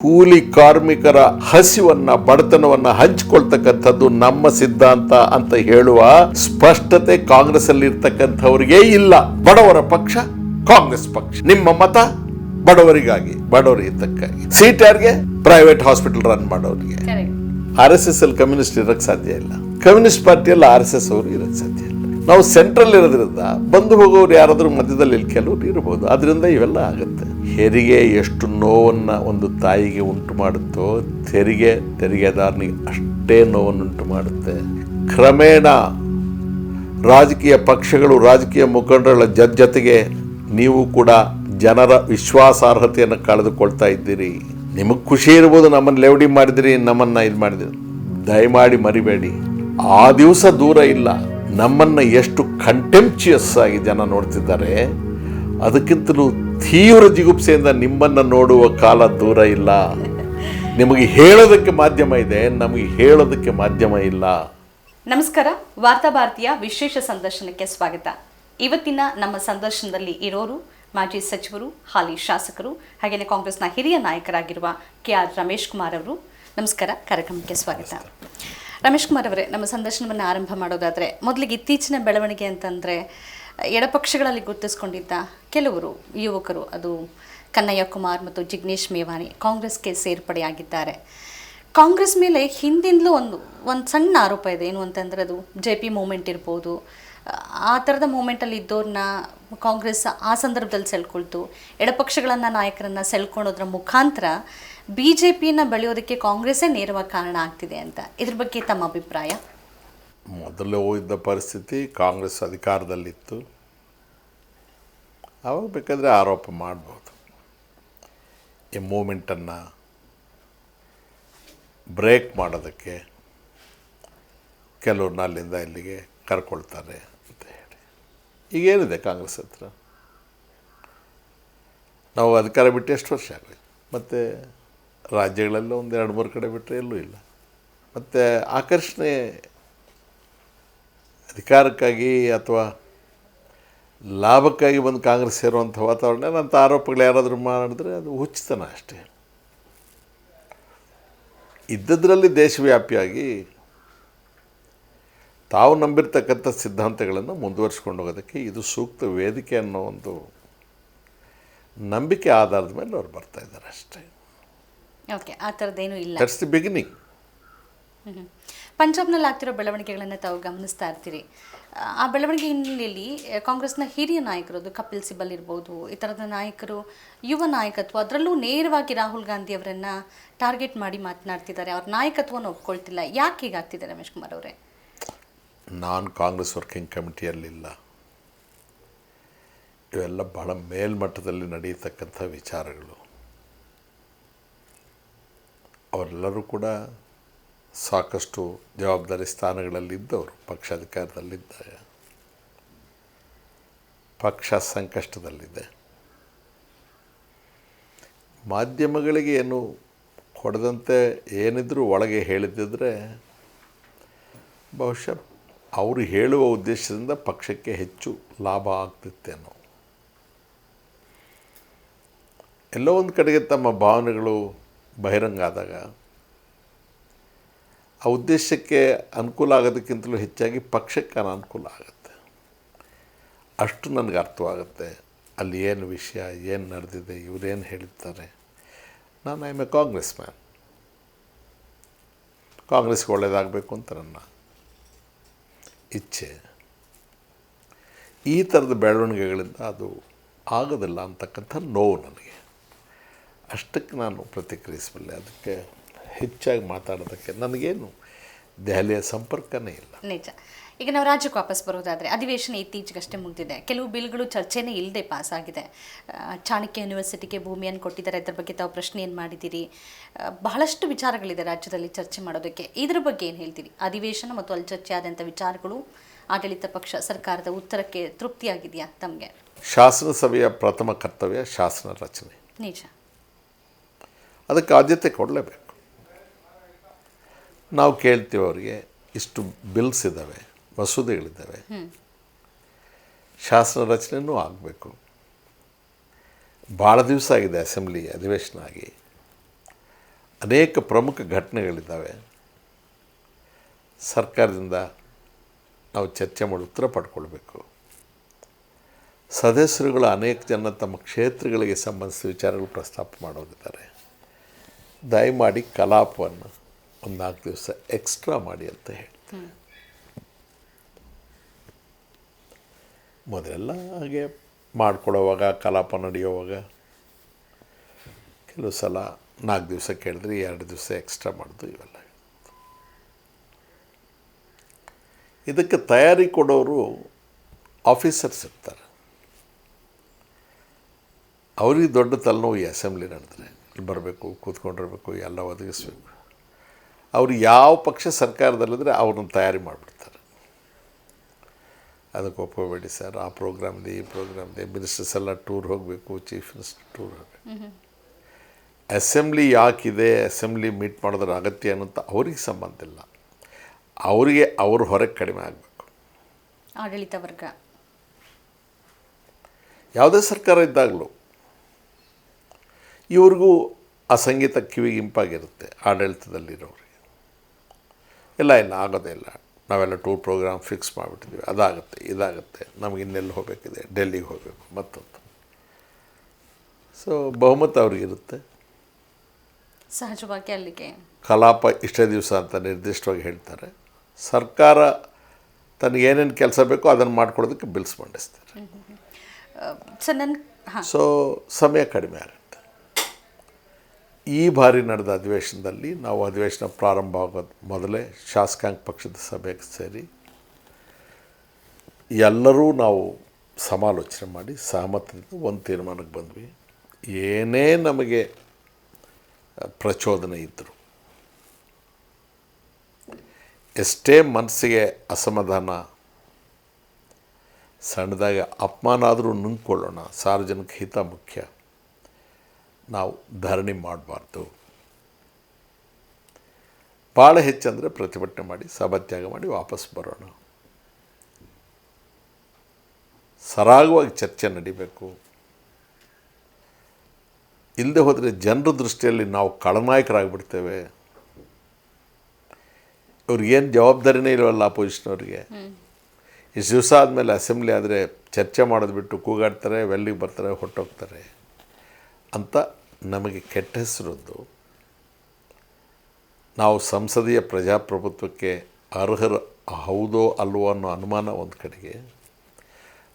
ಕೂಲಿ ಕಾರ್ಮಿಕರ ಹಸಿವನ್ನ ಬಡತನವನ್ನ ಹಂಚಿಕೊಳ್ತಕ್ಕಂಥದ್ದು ನಮ್ಮ ಸಿದ್ಧಾಂತ ಅಂತ ಹೇಳುವ ಸ್ಪಷ್ಟತೆ ಕಾಂಗ್ರೆಸ್ ಅಲ್ಲಿ ಇರ್ತಕ್ಕಂಥವ್ರಿಗೆ ಇಲ್ಲ. ಬಡವರ ಪಕ್ಷ ಕಾಂಗ್ರೆಸ್ ಪಕ್ಷ. ನಿಮ್ಮ ಮತ ಬಡವರಿಗಾಗಿ, ಬಡವರಿಗೆ ತಕ್ಕಾಗಿ. ಸೀಟ್ಯಾರ್ಗೆ ಪ್ರೈವೇಟ್ ಹಾಸ್ಪಿಟಲ್ ರನ್ ಮಾಡೋರಿಗೆ. RSS ಅಲ್ಲಿ ಕಮ್ಯುನಿಸ್ಟ್ ಇರಕ್ ಸಾಧ್ಯ ಇಲ್ಲ. ಕಮ್ಯುನಿಸ್ಟ್ ಪಾರ್ಟಿಯಲ್ಲಿ RSS ಅವರು ಇರಕ್ ಸಾಧ್ಯ ಇಲ್ಲ. ನಾವು ಸೆಂಟ್ರಲ್ ಇರೋದ್ರಿಂದ ಬಂದು ಹೋಗೋರು ಯಾರಾದ್ರೂ ಮಧ್ಯದಲ್ಲಿ ಕೆಲವರು ಇರಬಹುದು. ಅದರಿಂದ ಇವೆಲ್ಲ ಆಗುತ್ತೆ. ಹೆರಿಗೆ ಎಷ್ಟು ನೋವನ್ನು ಒಂದು ತಾಯಿಗೆ ಉಂಟು ಮಾಡುತ್ತೋ ತೆರಿಗೆದಾರನಿಗೆ ಅಷ್ಟೇ ನೋವನ್ನುಂಟು ಮಾಡುತ್ತೆ. ಕ್ರಮೇಣ ರಾಜಕೀಯ ಪಕ್ಷಗಳು, ರಾಜಕೀಯ ಮುಖಂಡರ ಜೊತೆಗೆ ನೀವು ಕೂಡ ಜನರ ವಿಶ್ವಾಸಾರ್ಹತೆಯನ್ನು ಕಳೆದುಕೊಳ್ತಾ ಇದ್ದೀರಿ. ನಿಮಗೆ ಖುಷಿ ಇರ್ಬೋದು, ನಮ್ಮನ್ನು ಲೇವಡಿ ಮಾಡಿದಿರಿ, ನಮ್ಮನ್ನು ಇದು ಮಾಡಿದಿರಿ. ದಯಮಾಡಿ ಮರಿಬೇಡಿ, ಆ ದಿವಸ ದೂರ ಇಲ್ಲ. ನಮ್ಮನ್ನು ಎಷ್ಟು ಕಂಟೆಂಪ್ಚುಯಸ್ ಆಗಿ ಜನ ನೋಡ್ತಿದ್ದಾರೆ, ಅದಕ್ಕಿಂತಲೂ ತೀವ್ರ ಜಿಗುಪ್ಸೆಯಿಂದ ನಿಮ್ಮನ್ನು ನೋಡುವ ಕಾಲ ದೂರ ಇಲ್ಲ. ನಿಮಗೆ ಹೇಳೋದಕ್ಕೆ ಮಾಧ್ಯಮ ಇದೆ, ನಮಗೆ ಹೇಳೋದಕ್ಕೆ ಮಾಧ್ಯಮ ಇಲ್ಲ. ನಮಸ್ಕಾರ, ವಾರ್ತಾ ಭಾರತೀಯ ವಿಶೇಷ ಸಂದರ್ಶನಕ್ಕೆ ಸ್ವಾಗತ. ಇವತ್ತಿನ ನಮ್ಮ ಸಂದರ್ಶನದಲ್ಲಿ ಇರೋರು ಮಾಜಿ ಸಚಿವರು, ಹಾಲಿ ಶಾಸಕರು, ಹಾಗೆಯೇ ಕಾಂಗ್ರೆಸ್ನ ಹಿರಿಯ ನಾಯಕರಾಗಿರುವ KR ರಮೇಶ್ ಕುಮಾರ್ ಅವರು. ನಮಸ್ಕಾರ, ಕಾರ್ಯಕ್ರಮಕ್ಕೆ ಸ್ವಾಗತ. ರಮೇಶ್ ಕುಮಾರ್ ಅವರೇ, ನಮ್ಮ ಸಂದರ್ಶನವನ್ನು ಆರಂಭ ಮಾಡೋದಾದರೆ ಮೊದಲಿಗೆ ಇತ್ತೀಚಿನ ಬೆಳವಣಿಗೆ ಅಂತಂದರೆ ಎಡಪಕ್ಷಗಳಲ್ಲಿ ಗುರುತಿಸ್ಕೊಂಡಿದ್ದ ಕೆಲವರು ಯುವಕರು, ಅದು ಕನ್ನಯ್ಯ ಕುಮಾರ್ ಮತ್ತು ಜಿಗ್ನೇಶ್ ಮೇವಾನಿ ಕಾಂಗ್ರೆಸ್ಗೆ ಸೇರ್ಪಡೆಯಾಗಿದ್ದಾರೆ. ಕಾಂಗ್ರೆಸ್ ಮೇಲೆ ಹಿಂದಿಂದಲೂ ಒಂದು ಸಣ್ಣ ಆರೋಪ ಇದೆ. ಏನು ಅಂತಂದರೆ ಅದು JP ಮೂಮೆಂಟ್ ಇರ್ಬೋದು. ಆ ಥರದ ಮೂಮೆಂಟಲ್ಲಿ ಇದ್ದವ್ರನ್ನ ಕಾಂಗ್ರೆಸ್ ಆ ಸಂದರ್ಭದಲ್ಲಿ ಸೆಳ್ಕೊಳ್ತು. ಎಡಪಕ್ಷಗಳನ್ನು, ನಾಯಕರನ್ನು ಸೆಳ್ಕೊಳ್ಳೋದ್ರ ಮುಖಾಂತರ BJPಯನ್ನು ಬೆಳೆಯೋದಕ್ಕೆ ಕಾಂಗ್ರೆಸ್ಸೇ ನೇರವಾಗಿ ಕಾರಣ ಆಗ್ತಿದೆ ಅಂತ. ಇದ್ರ ಬಗ್ಗೆ ತಮ್ಮ ಅಭಿಪ್ರಾಯ? ಮೊದಲು ಇದ್ದ ಪರಿಸ್ಥಿತಿ, ಕಾಂಗ್ರೆಸ್ ಅಧಿಕಾರದಲ್ಲಿತ್ತು, ಅವಾಗ ಬೇಕಾದರೆ ಆರೋಪ ಮಾಡ್ಬೋದು. ಈ ಮೂಮೆಂಟನ್ನು ಬ್ರೇಕ್ ಮಾಡೋದಕ್ಕೆ ಕೆಲವ್ರನ್ನ ಅಲ್ಲಿಂದ ಇಲ್ಲಿಗೆ ಕರ್ಕೊಳ್ತಾರೆ ಅಂತ ಹೇಳಿ. ಈಗೇನಿದೆ ಕಾಂಗ್ರೆಸ್ ಹತ್ರ? ನಾವು ಅಧಿಕಾರ ಬಿಟ್ಟು ಎಷ್ಟು ವರ್ಷ ಆಗೋಯ್ತು? ಮತ್ತು ರಾಜ್ಯಗಳೆಲ್ಲ ಒಂದು 2-3 ಕಡೆ ಬಿಟ್ಟರೆ ಎಲ್ಲೂ ಇಲ್ಲ. ಮತ್ತು ಆಕರ್ಷಣೆ ಅಧಿಕಾರಕ್ಕಾಗಿ ಅಥವಾ ಲಾಭಕ್ಕಾಗಿ ಬಂದು ಕಾಂಗ್ರೆಸ್ ಸೇರುವಂಥ ವಾತಾವರಣ ಅಂಥ ಆರೋಪಗಳು ಯಾರಾದರೂ ಮಾಡಿದ್ರೆ ಅದು ಹುಚ್ಚುತನ ಅಷ್ಟೇ. ಇದ್ದದ್ರಲ್ಲಿ ದೇಶವ್ಯಾಪಿಯಾಗಿ ತಾವು ನಂಬಿರ್ತಕ್ಕಂಥ ಸಿದ್ಧಾಂತಗಳನ್ನು ಮುಂದುವರಿಸ್ಕೊಂಡು ಹೋಗೋದಕ್ಕೆ ಇದು ಸೂಕ್ತ ವೇದಿಕೆ ಅನ್ನೋ ಒಂದು ನಂಬಿಕೆ ಆಧಾರದ ಮೇಲೆ ಅವ್ರು ಬರ್ತಾ ಇದ್ದಾರೆ ಅಷ್ಟೇ. ಓಕೆ, ಆ ಥರದ್ದೇನೂ ಇಲ್ಲ. That's the beginning. ಪಂಜಾಬ್ನಲ್ಲಿ ಆಗ್ತಿರೋ ಬೆಳವಣಿಗೆಗಳನ್ನು ತಾವು ಗಮನಿಸ್ತಾ ಇರ್ತೀರಿ. ಆ ಬೆಳವಣಿಗೆ ಹಿನ್ನೆಲೆಯಲ್ಲಿ ಕಾಂಗ್ರೆಸ್ನ ಹಿರಿಯ ನಾಯಕರು, ಅದು ಕಪಿಲ್ ಸಿಬಲ್ ಇರ್ಬೋದು, ಈ ಥರದ ನಾಯಕರು, ಯುವ ನಾಯಕತ್ವ, ಅದರಲ್ಲೂ ನೇರವಾಗಿ ರಾಹುಲ್ ಗಾಂಧಿ ಅವರನ್ನು ಟಾರ್ಗೆಟ್ ಮಾಡಿ ಮಾತನಾಡ್ತಿದ್ದಾರೆ. ಅವ್ರ ನಾಯಕತ್ವವನ್ನು ಒಪ್ಕೊಳ್ತಿಲ್ಲ. ಯಾಕೆ ಹೀಗಾಗ್ತಿದೆ ರಮೇಶ್ ಕುಮಾರ್ ಅವರೇ? ನಾನು ಕಾಂಗ್ರೆಸ್ ವರ್ಕಿಂಗ್ ಕಮಿಟಿಯಲ್ಲಿಲ್ಲ. ಇವೆಲ್ಲ ಬಹಳ ಮೇಲ್ಮಟ್ಟದಲ್ಲಿ ನಡೆಯತಕ್ಕಂಥ ವಿಚಾರಗಳು. ಅವರೆಲ್ಲರೂ ಕೂಡ ಸಾಕಷ್ಟು ಜವಾಬ್ದಾರಿ ಸ್ಥಾನಗಳಲ್ಲಿದ್ದವರು. ಪಕ್ಷ ಅಧಿಕಾರದಲ್ಲಿದ್ದಾಗ ಪಕ್ಷ ಸಂಕಷ್ಟದಲ್ಲಿದೆ. ಮಾಧ್ಯಮಗಳಿಗೆ ಏನು ಕೊಡದಂತೆ ಏನಿದ್ರೂ ಒಳಗೆ ಹೇಳಿದ್ದಿದ್ರೆ ಬಹುಶಃ ಅವರು ಹೇಳುವ ಉದ್ದೇಶದಿಂದ ಪಕ್ಷಕ್ಕೆ ಹೆಚ್ಚು ಲಾಭ ಆಗ್ತಿತ್ತೇನೋ. ಎಲ್ಲೋ ಒಂದು ಕಡೆಗೆ ತಮ್ಮ ಭಾವನೆಗಳು ಬಹಿರಂಗ ಆದಾಗ ಆ ಉದ್ದೇಶಕ್ಕೆ ಅನುಕೂಲ ಆಗೋದಕ್ಕಿಂತಲೂ ಹೆಚ್ಚಾಗಿ ಪಕ್ಷಕ್ಕೆ ಅನಾನುಕೂಲ ಆಗುತ್ತೆ. ಅಷ್ಟು ನನಗೆ ಅರ್ಥವಾಗುತ್ತೆ. ಅಲ್ಲಿ ಏನು ವಿಷಯ, ಏನು ನಡೆದಿದೆ, ಇವರೇನು ಹೇಳಿರ್ತಾರೆ. ನಾನು I M A Congress man. ಕಾಂಗ್ರೆಸ್ಗೆ ಒಳ್ಳೆಯದಾಗಬೇಕು ಅಂತ ನನ್ನ ಇಚ್ಛೆ. ಈ ಥರದ ಬೆಳವಣಿಗೆಗಳಿಂದ ಅದು ಆಗೋದಿಲ್ಲ ಅಂತಕ್ಕಂಥ ನೋವು ನನಗೆ. ಅಷ್ಟಕ್ಕೆ ನಾನು ಪ್ರತಿಕ್ರಿಯಿಸಬಲ್ಲೆ. ಅದಕ್ಕೆ ಹೆಚ್ಚಾಗಿ ಮಾತಾಡೋದಕ್ಕೆ ನನಗೇನು ದೆಹಲಿಯ ಸಂಪರ್ಕನೇ ಇಲ್ಲ. ನಿಜ. ಈಗ ನಾವು ರಾಜ್ಯಕ್ಕೆ ವಾಪಸ್ ಬರೋದಾದರೆ, ಅಧಿವೇಶನ ಇತ್ತೀಚೆಗಷ್ಟೇ ಮುಗಿದಿದೆ. ಕೆಲವು ಬಿಲ್ಗಳು ಚರ್ಚೆನೇ ಇಲ್ಲದೆ ಪಾಸ್ ಆಗಿದೆ. ಚಾಣಕ್ಯ ಯೂನಿವರ್ಸಿಟಿಗೆ ಭೂಮಿಯನ್ನು ಕೊಟ್ಟಿದ್ದಾರೆ. ಇದ್ರ ಬಗ್ಗೆ ತಾವು ಪ್ರಶ್ನೆಯನ್ನು ಮಾಡಿದ್ದೀರಿ. ಬಹಳಷ್ಟು ವಿಚಾರಗಳಿದೆ ರಾಜ್ಯದಲ್ಲಿ ಚರ್ಚೆ ಮಾಡೋದಕ್ಕೆ. ಇದ್ರ ಬಗ್ಗೆ ಏನು ಹೇಳ್ತೀರಿ? ಅಧಿವೇಶನ ಮತ್ತು ಅಲ್ಲಿ ಚರ್ಚೆ ಆದಂಥ ವಿಚಾರಗಳು, ಆಡಳಿತ ಪಕ್ಷ ಸರ್ಕಾರದ ಉತ್ತರಕ್ಕೆ ತೃಪ್ತಿಯಾಗಿದೆಯಾ ತಮಗೆ? ಶಾಸನ ಸಭೆಯ ಪ್ರಥಮ ಕರ್ತವ್ಯ ಶಾಸನ ರಚನೆ. ನಿಜ. ಅದಕ್ಕೆ ಆದ್ಯತೆ ಕೊಡಲೇಬೇಕು. ನಾವು ಕೇಳ್ತೀವಿ ಅವರಿಗೆ, ಇಷ್ಟು ಬಿಲ್ಸ್ ಇದ್ದಾವೆ, ಮಸೂದೆಗಳಿದ್ದಾವೆ, ಶಾಸನ ರಚನೆಯೂ ಆಗಬೇಕು. ಭಾಳ ದಿವಸ ಆಗಿದೆ ಅಸೆಂಬ್ಲಿ ಅಧಿವೇಶನ ಆಗಿ. ಅನೇಕ ಪ್ರಮುಖ ಘಟನೆಗಳಿದ್ದಾವೆ. ಸರ್ಕಾರದಿಂದ ನಾವು ಚರ್ಚೆ ಮಾಡಿ ಉತ್ತರ ಪಡ್ಕೊಳ್ಬೇಕು. ಸದಸ್ಯರುಗಳು ಅನೇಕ ಜನ ತಮ್ಮ ಕ್ಷೇತ್ರಗಳಿಗೆ ಸಂಬಂಧಿಸಿದ ವಿಚಾರಗಳು ಪ್ರಸ್ತಾಪ ಮಾಡೋರಿದ್ದಾರೆ. ದಯಮಾಡಿ ಕಲಾಪವನ್ನು ಒಂದು 4 ದಿವಸ ಎಕ್ಸ್ಟ್ರಾ ಮಾಡಿ ಅಂತ ಹೇಳಿ. ಮೊದಲೆಲ್ಲ ಹಾಗೆ ಮಾಡ್ಕೊಳ್ಳೋವಾಗ, ಕಲಾಪ ನಡೆಯುವಾಗ ಕೆಲವು ಸಲ 4 ದಿವಸ ಕೇಳಿದ್ರೆ 2 ದಿವಸ ಎಕ್ಸ್ಟ್ರಾ ಮಾಡೋದು ಇವೆಲ್ಲ. ಇದಕ್ಕೆ ತಯಾರಿ ಕೊಡೋರು ಆಫೀಸರ್ಸ್ ಇರ್ತಾರೆ. ಅವ್ರಿಗೆ ದೊಡ್ಡ ತಲೆನೋವು ಈ ಅಸೆಂಬ್ಲಿ ನಡೆದ್ರೆ ಇಲ್ಲಿ ಬರಬೇಕು, ಕೂತ್ಕೊಂಡಿರ್ಬೇಕು, ಎಲ್ಲ ಒದಗಿಸ್ಬೇಕು. ಅವ್ರು ಯಾವ ಪಕ್ಷ ಸರ್ಕಾರದಲ್ಲಿದ್ದರೆ ಅವ್ರನ್ನ ತಯಾರಿ ಮಾಡಿಬಿಡ್ತಾರೆ. ಅದಕ್ಕೆ ಒಪ್ಪಬೇಡಿ ಸರ್, ಆ ಪ್ರೋಗ್ರಾಮ್ ಇದೆ, ಈ ಪ್ರೋಗ್ರಾಮ್ ಇದೆ, ಮಿನಿಸ್ಟರ್ಸ್ ಎಲ್ಲ ಟೂರ್ ಹೋಗಬೇಕು, ಚೀಫ್ ಮಿನಿಸ್ಟರ್ ಟೂರ್ ಹೋಗಬೇಕು. ಅಸೆಂಬ್ಲಿ ಯಾಕಿದೆ, ಅಸೆಂಬ್ಲಿ ಮೀಟ್ ಮಾಡೋದ್ರ ಅಗತ್ಯ ಅನ್ನೋಂಥ ಅವ್ರಿಗೆ ಸಂಬಂಧ ಇಲ್ಲ. ಅವರಿಗೆ ಅವ್ರ ಹೊರಗೆ ಕಡಿಮೆ ಆಗಬೇಕು. ಆಡಳಿತ ವರ್ಗ ಯಾವುದೇ ಸರ್ಕಾರ ಇದ್ದಾಗಲೂ ಇವ್ರಿಗೂ ಆ ಸಂಗೀತ ಕಿವಿಗೆ ಇಂಪಾಗಿರುತ್ತೆ. ಆಡಳಿತದಲ್ಲಿರೋರಿಗೆ ಇಲ್ಲ ಆಗೋದೇ ಇಲ್ಲ, ನಾವೆಲ್ಲ ಟೂರ್ ಪ್ರೋಗ್ರಾಮ್ ಫಿಕ್ಸ್ ಮಾಡಿಬಿಟ್ಟಿದ್ದೀವಿ, ಅದಾಗುತ್ತೆ, ಇದಾಗುತ್ತೆ, ನಮಗೆ ಇನ್ನೆಲ್ಲಿ ಹೋಗಬೇಕಿದೆ, ಡೆಲ್ಲಿಗೆ ಹೋಗಬೇಕು, ಮತ್ತೊಂದು. ಸೊ ಬಹುಮತ ಅವ್ರಿಗಿರುತ್ತೆ. ಸಹಜವಾಗಿ ಅಲ್ಲಿಗೆ ಕಲಾಪ ಇಷ್ಟೇ ದಿವಸ ಅಂತ ನಿರ್ದಿಷ್ಟವಾಗಿ ಹೇಳ್ತಾರೆ. ಸರ್ಕಾರ ತನಗೇನೇನು ಕೆಲಸ ಬೇಕೋ ಅದನ್ನು ಮಾಡ್ಕೊಡೋದಕ್ಕೆ ಬಿಲ್ಸ್ ಮಂಡಿಸ್ತಾರೆ. ಸೊ ಸಮಯ ಕಡಿಮೆ ಆಗುತ್ತೆ. ಈ ಬಾರಿ ನಡೆದ ಅಧಿವೇಶನದಲ್ಲಿ ನಾವು ಅಧಿವೇಶನ ಪ್ರಾರಂಭ ಆಗೋದು ಮೊದಲೇ ಶಾಸಕಾಂಗ ಪಕ್ಷದ ಸಭೆಗೆ ಸೇರಿ ಎಲ್ಲರೂ ನಾವು ಸಮಾಲೋಚನೆ ಮಾಡಿ ಸಹಮತದಿಂದ ಒಂದು ತೀರ್ಮಾನಕ್ಕೆ ಬಂದ್ವಿ. ಏನೇ ನಮಗೆ ಪ್ರಚೋದನೆ ಇದ್ದರು, ಎಷ್ಟೇ ಮನಸ್ಸಿಗೆ ಅಸಮಾಧಾನ, ಸಣ್ಣದಾಗಿ ಅಪಮಾನ ಆದರೂ ನುಂಗ್ಕೊಳ್ಳೋಣ, ಸಾರ್ವಜನಿಕ ಹಿತ ಮುಖ್ಯ, ನಾವು ಧರಣಿ ಮಾಡಬಾರ್ದು. ಭಾಳ ಹೆಚ್ಚಂದರೆ ಪ್ರತಿಭಟನೆ ಮಾಡಿ, ಸಭಾತ್ಯಾಗ ಮಾಡಿ ವಾಪಸ್ ಬರೋಣ. ಸರಾಗವಾಗಿ ಚರ್ಚೆ ನಡಿಬೇಕು. ಇಲ್ಲದೆ ಹೋದರೆ ಜನರ ದೃಷ್ಟಿಯಲ್ಲಿ ನಾವು ಖಳನಾಯಕರಾಗಿಬಿಡ್ತೇವೆ. ಇವ್ರಿಗೇನು ಜವಾಬ್ದಾರಿನೇ ಇರೋಲ್ಲ ಅಪೋಸಿಷನವ್ರಿಗೆ. ಇಷ್ಟು ದಿವಸ ಆದಮೇಲೆ ಅಸೆಂಬ್ಲಿ ಆದರೆ ಚರ್ಚೆ ಮಾಡೋದು ಬಿಟ್ಟು ಕೂಗಾಡ್ತಾರೆ, ವೆಲ್ಲಿಗೆ ಬರ್ತಾರೆ, ಹೊಟ್ಟೋಗ್ತಾರೆ ಅಂತ ನಮಗೆ ಕೆಟ್ಟ ಹೆಸರದ್ದು. ನಾವು ಸಂಸದೀಯ ಪ್ರಜಾಪ್ರಭುತ್ವಕ್ಕೆ ಅರ್ಹರು ಹೌದೋ ಅಲ್ವೋ ಅನ್ನೋ ಅನುಮಾನ ಒಂದು ಕಡೆಗೆ,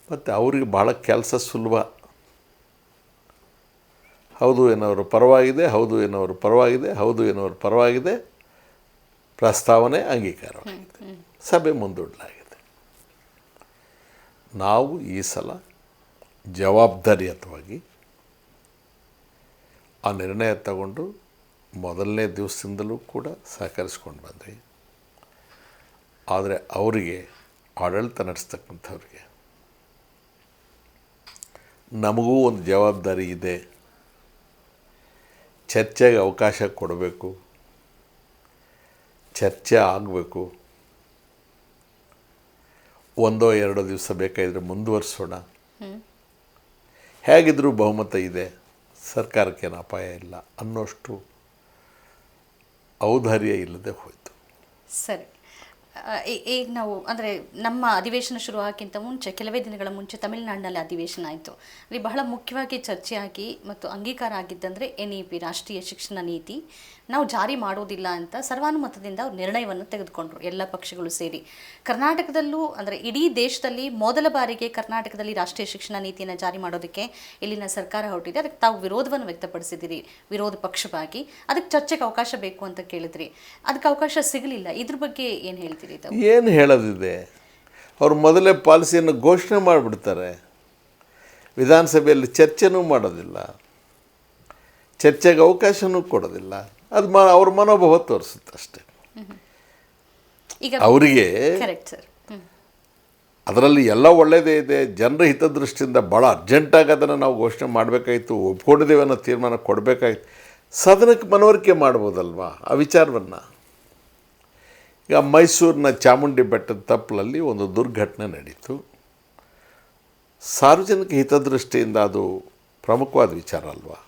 ಮತ್ತು ಅವರಿಗೆ ಭಾಳ ಕೆಲಸ ಸುಲಭ. ಹೌದು ಏನೋರು ಪರವಾಗಿದೆ, ಹೌದು ಏನೋರು ಪರವಾಗಿದೆ, ಹೌದು ಏನೋರು ಪರವಾಗಿದೆ, ಪ್ರಸ್ತಾವನೆ ಅಂಗೀಕಾರವಾಗಿದೆ, ಸಭೆ ಮುಂದೂಡಲಾಗಿದೆ. ನಾವು ಈ ಸಲ ಜವಾಬ್ದಾರಿಯುತವಾಗಿ ಆ ನಿರ್ಣಯ ತಗೊಂಡು ಮೊದಲನೇ ದಿವಸದಿಂದಲೂ ಕೂಡ ಸಹಕರಿಸ್ಕೊಂಡು ಬಂದ್ವಿ. ಆದರೆ ಅವರಿಗೆ, ಆಡಳಿತ ನಡೆಸ್ತಕ್ಕಂಥವ್ರಿಗೆ ನಮಗೂ ಒಂದು ಜವಾಬ್ದಾರಿ ಇದೆ. ಚರ್ಚೆಗೆ ಅವಕಾಶ ಕೊಡಬೇಕು, ಚರ್ಚೆ ಆಗಬೇಕು. 1-2 ದಿವಸ ಬೇಕಾದರೆ ಮುಂದುವರಿಸೋಣ. ಹೇಗಿದ್ದರೂ ಬಹುಮತ ಇದೆ, ಸರ್ಕಾರಕ್ಕೇನು ಅಪಾಯ ಇಲ್ಲ ಅನ್ನೋಷ್ಟು ಔದಾರ್ಯ ಇಲ್ಲದೆ ಹೋಯಿತು. ಸರಿ, ಈಗ ನಾವು ಅಂದರೆ ನಮ್ಮ ಅಧಿವೇಶನ ಶುರು ಆಗೋಕ್ಕಿಂತ ಮುಂಚೆ ಕೆಲವೇ ದಿನಗಳ ಮುಂಚೆ ತಮಿಳುನಾಡಿನಲ್ಲಿ ಅಧಿವೇಶನ ಆಯಿತು. ಅಲ್ಲಿ ಬಹಳ ಮುಖ್ಯವಾಗಿ ಚರ್ಚೆ ಆಗಿ ಮತ್ತು ಅಂಗೀಕಾರ ಆಗಿದ್ದಂದರೆ NEP ರಾಷ್ಟ್ರೀಯ ಶಿಕ್ಷಣ ನೀತಿ ನಾವು ಜಾರಿ ಮಾಡೋದಿಲ್ಲ ಅಂತ ಸರ್ವಾನುಮತದಿಂದ ಅವ್ರು ನಿರ್ಣಯವನ್ನು ತೆಗೆದುಕೊಂಡ್ರು, ಎಲ್ಲ ಪಕ್ಷಗಳು ಸೇರಿ. ಕರ್ನಾಟಕದಲ್ಲೂ ಅಂದರೆ ಇಡೀ ದೇಶದಲ್ಲಿ ಮೊದಲ ಬಾರಿಗೆ ಕರ್ನಾಟಕದಲ್ಲಿ ರಾಷ್ಟ್ರೀಯ ಶಿಕ್ಷಣ ನೀತಿಯನ್ನು ಜಾರಿ ಮಾಡೋದಕ್ಕೆ ಇಲ್ಲಿನ ಸರ್ಕಾರ ಹೊರಟಿದೆ. ಅದಕ್ಕೆ ತಾವು ವಿರೋಧವನ್ನು ವ್ಯಕ್ತಪಡಿಸಿದ್ದೀರಿ, ವಿರೋಧ ಪಕ್ಷವಾಗಿ. ಅದಕ್ಕೆ ಚರ್ಚೆಗೆ ಅವಕಾಶ ಬೇಕು ಅಂತ ಕೇಳಿದ್ರಿ, ಅದಕ್ಕೆ ಅವಕಾಶ ಸಿಗಲಿಲ್ಲ. ಇದ್ರ ಬಗ್ಗೆ ಏನು ಹೇಳ್ತೀರಿ? ಏನು ಹೇಳೋದಿದೆ, ಅವರು ಮೊದಲೇ ಪಾಲಿಸಿಯನ್ನು ಘೋಷಣೆ ಮಾಡಿಬಿಡ್ತಾರೆ. ವಿಧಾನಸಭೆಯಲ್ಲಿ ಚರ್ಚೆನೂ ಮಾಡೋದಿಲ್ಲ, ಚರ್ಚೆಗೆ ಅವಕಾಶನೂ ಕೊಡೋದಿಲ್ಲ. ಅದು ಅವ್ರ ಮನೋಭಾವ ತೋರಿಸುತ್ತೆ ಅಷ್ಟೇ. ಅವರಿಗೆ ಅದರಲ್ಲಿ ಎಲ್ಲ ಒಳ್ಳೆಯದೇ ಇದೆ, ಜನರ ಹಿತದೃಷ್ಟಿಯಿಂದ ಭಾಳ ಅರ್ಜೆಂಟಾಗಿ ಅದನ್ನು ನಾವು ಘೋಷಣೆ ಮಾಡಬೇಕಾಯಿತು, ಒಪ್ಕೊಂಡಿದ್ದೇವೆ ಅನ್ನೋ ತೀರ್ಮಾನ ಕೊಡಬೇಕಾಯ್ತು. ಸದನಕ್ಕೆ ಮನವರಿಕೆ ಮಾಡ್ಬೋದಲ್ವಾ ಆ ವಿಚಾರವನ್ನು. ಈಗ ಮೈಸೂರಿನ ಚಾಮುಂಡಿ ಬೆಟ್ಟದ ತಪ್ಪಲಲ್ಲಿ ಒಂದು ದುರ್ಘಟನೆ ನಡೀತು. ಸಾರ್ವಜನಿಕ ಹಿತದೃಷ್ಟಿಯಿಂದ ಅದು ಪ್ರಮುಖವಾದ ವಿಚಾರ ಅಲ್ವಾ.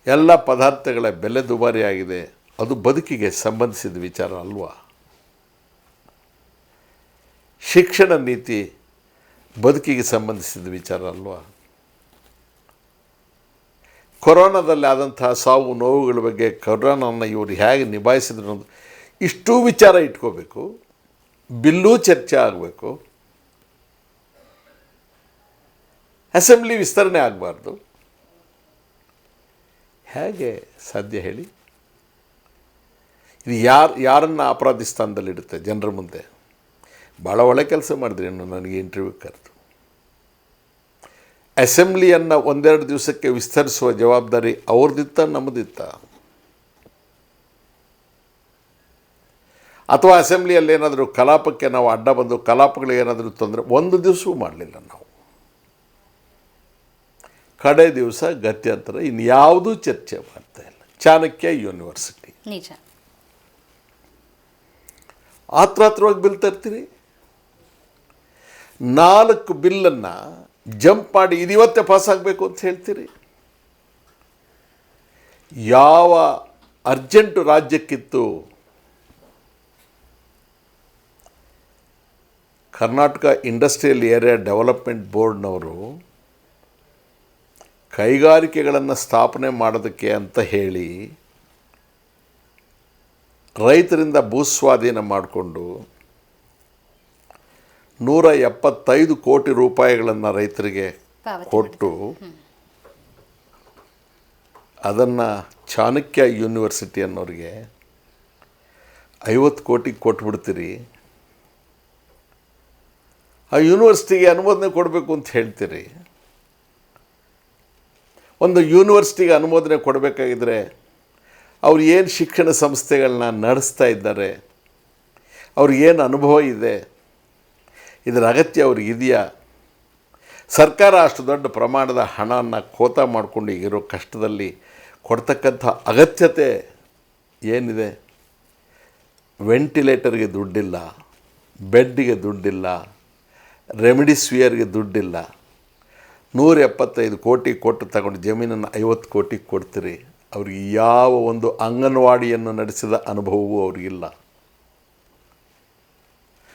ಎಲ್ಲ ಪದಾರ್ಥಗಳ ಬೆಲೆ ದುಬಾರಿ ಆಗಿದೆ. ಅದು ಬದುಕಿಗೆ ಸಂಬಂಧಿಸಿದ ವಿಚಾರ ಅಲ್ವಾ? ಶಿಕ್ಷಣ ನೀತಿ ಬದುಕಿಗೆ ಸಂಬಂಧಿಸಿದ ವಿಚಾರ ಅಲ್ವಾ? ಕೊರೋನಾದಲ್ಲಿ ಆದಂತಹ ಸಾವು ನೋವುಗಳ ಬಗ್ಗೆ, ಕೊರೋನಾನ ಇವರು ಹೇಗೆ ನಿಭಾಯಿಸಿದ್ರು ಅನ್ನೋದು ಇಷ್ಟೂ ವಿಚಾರ ಇಟ್ಕೋಬೇಕು. ಬಿಲ್ಲೂ ಚರ್ಚೆ ಆಗಬೇಕು. ಅಸೆಂಬ್ಲಿ ವಿಸ್ತರಣೆ ಆಗಬಾರ್ದು. ಹೇಗೆ ಸಾಧ್ಯ ಹೇಳಿ? ಇದು ಯಾರನ್ನು ಅಪರಾಧಿ ಸ್ಥಾನದಲ್ಲಿಡುತ್ತೆ ಜನರ ಮುಂದೆ? ಭಾಳ ಒಳ್ಳೆ ಕೆಲಸ ಮಾಡಿದ್ರಿ ನನಗೆ ಇಂಟರ್ವ್ಯೂ ಕರೆದು. ಅಸೆಂಬ್ಲಿಯನ್ನು ಒಂದೆರಡು ದಿವಸಕ್ಕೆ ವಿಸ್ತರಿಸುವ ಜವಾಬ್ದಾರಿ ಅವ್ರದ್ದಿತ್ತ ನಮ್ಮದಿತ್ತ? ಅಥವಾ ಅಸೆಂಬ್ಲಿಯಲ್ಲಿ ಏನಾದರೂ ಕಲಾಪಕ್ಕೆ ನಾವು ಅಡ್ಡ ಬಂದು ಕಲಾಪಗಳಿಗೆ ಏನಾದರೂ ತೊಂದರೆ ಒಂದು ದಿವಸವೂ ಮಾಡಲಿಲ್ಲ ನಾವು. ಕಡೆ ದಿವಸ ಗತ್ಯಂತರ ಇನ್ಯಾವುದೂ ಚರ್ಚೆ ಮಾಡ್ತಾ ಇಲ್ಲ. ಚಾಣಕ್ಯ ಯೂನಿವರ್ಸಿಟಿ ನಿಜ. ಆತ್ರವಾಗಿ ಬಿಲ್ ತರ್ತೀರಿ. 4 ಬಿಲ್ಲನ್ನು ಜಂಪ್ ಮಾಡಿ ಇವತ್ತೇ ಪಾಸ್ ಆಗಬೇಕು ಅಂತ ಹೇಳ್ತೀರಿ. ಯಾವ ಅರ್ಜೆಂಟು ರಾಜ್ಯಕ್ಕಿತ್ತು? ಕರ್ನಾಟಕ ಇಂಡಸ್ಟ್ರಿಯಲ್ ಏರಿಯಾ ಡೆವಲಪ್ಮೆಂಟ್ ಬೋರ್ಡ್ನವರು ಕೈಗಾರಿಕೆಗಳನ್ನು ಸ್ಥಾಪನೆ ಮಾಡೋದಕ್ಕೆ ಅಂತ ಹೇಳಿ ರೈತರಿಂದ ಭೂಸ್ವಾಧೀನ ಮಾಡಿಕೊಂಡು 175 ಕೋಟಿ ರೂಪಾಯಿಗಳನ್ನು ರೈತರಿಗೆ ಕೊಟ್ಟು ಅದನ್ನು ಚಾಣಕ್ಯ ಯೂನಿವರ್ಸಿಟಿ ಅನ್ನೋರಿಗೆ 50 ಕೋಟಿ ಕೊಟ್ಬಿಡ್ತೀರಿ. ಆ ಯೂನಿವರ್ಸಿಟಿಗೆ ಅನುಮೋದನೆ ಕೊಡಬೇಕು ಅಂತ ಹೇಳ್ತೀರಿ. ಒಂದು ಯೂನಿವರ್ಸಿಟಿಗೆ ಅನುಮೋದನೆ ಕೊಡಬೇಕಾಗಿದ್ರೆ ಅವ್ರು ಏನು ಶಿಕ್ಷಣ ಸಂಸ್ಥೆಗಳನ್ನ ನಡೆಸ್ತಾ ಇದ್ದಾರೆ, ಅವ್ರಿಗೇನು ಅನುಭವ ಇದೆ, ಇದರ ಅಗತ್ಯ ಅವ್ರಿಗಿದೆಯಾ? ಸರ್ಕಾರ ಅಷ್ಟು ದೊಡ್ಡ ಪ್ರಮಾಣದ ಹಣವನ್ನು ಖೋತ ಮಾಡಿಕೊಂಡು ಈಗಿರೋ ಕಷ್ಟದಲ್ಲಿ ಕೊಡ್ತಕ್ಕಂಥ ಅಗತ್ಯತೆ ಏನಿದೆ? ವೆಂಟಿಲೇಟರ್ಗೆ ದುಡ್ಡಿಲ್ಲ, ಬೆಡ್ಡಿಗೆ ದುಡ್ಡಿಲ್ಲ, ರೆಮಿಡಿಸಿವಿಯರ್ಗೆ ದುಡ್ಡಿಲ್ಲ. 175 ಕೋಟಿ ಕೊಟ್ಟು ತಗೊಂಡು ಜಮೀನನ್ನು 50 ಕೋಟಿ ಕೊಡ್ತೀರಿ. ಅವ್ರಿಗೆ ಯಾವ ಒಂದು ಅಂಗನವಾಡಿಯನ್ನು ನಡೆಸಿದ ಅನುಭವವೂ ಅವ್ರಿಗಿಲ್ಲ.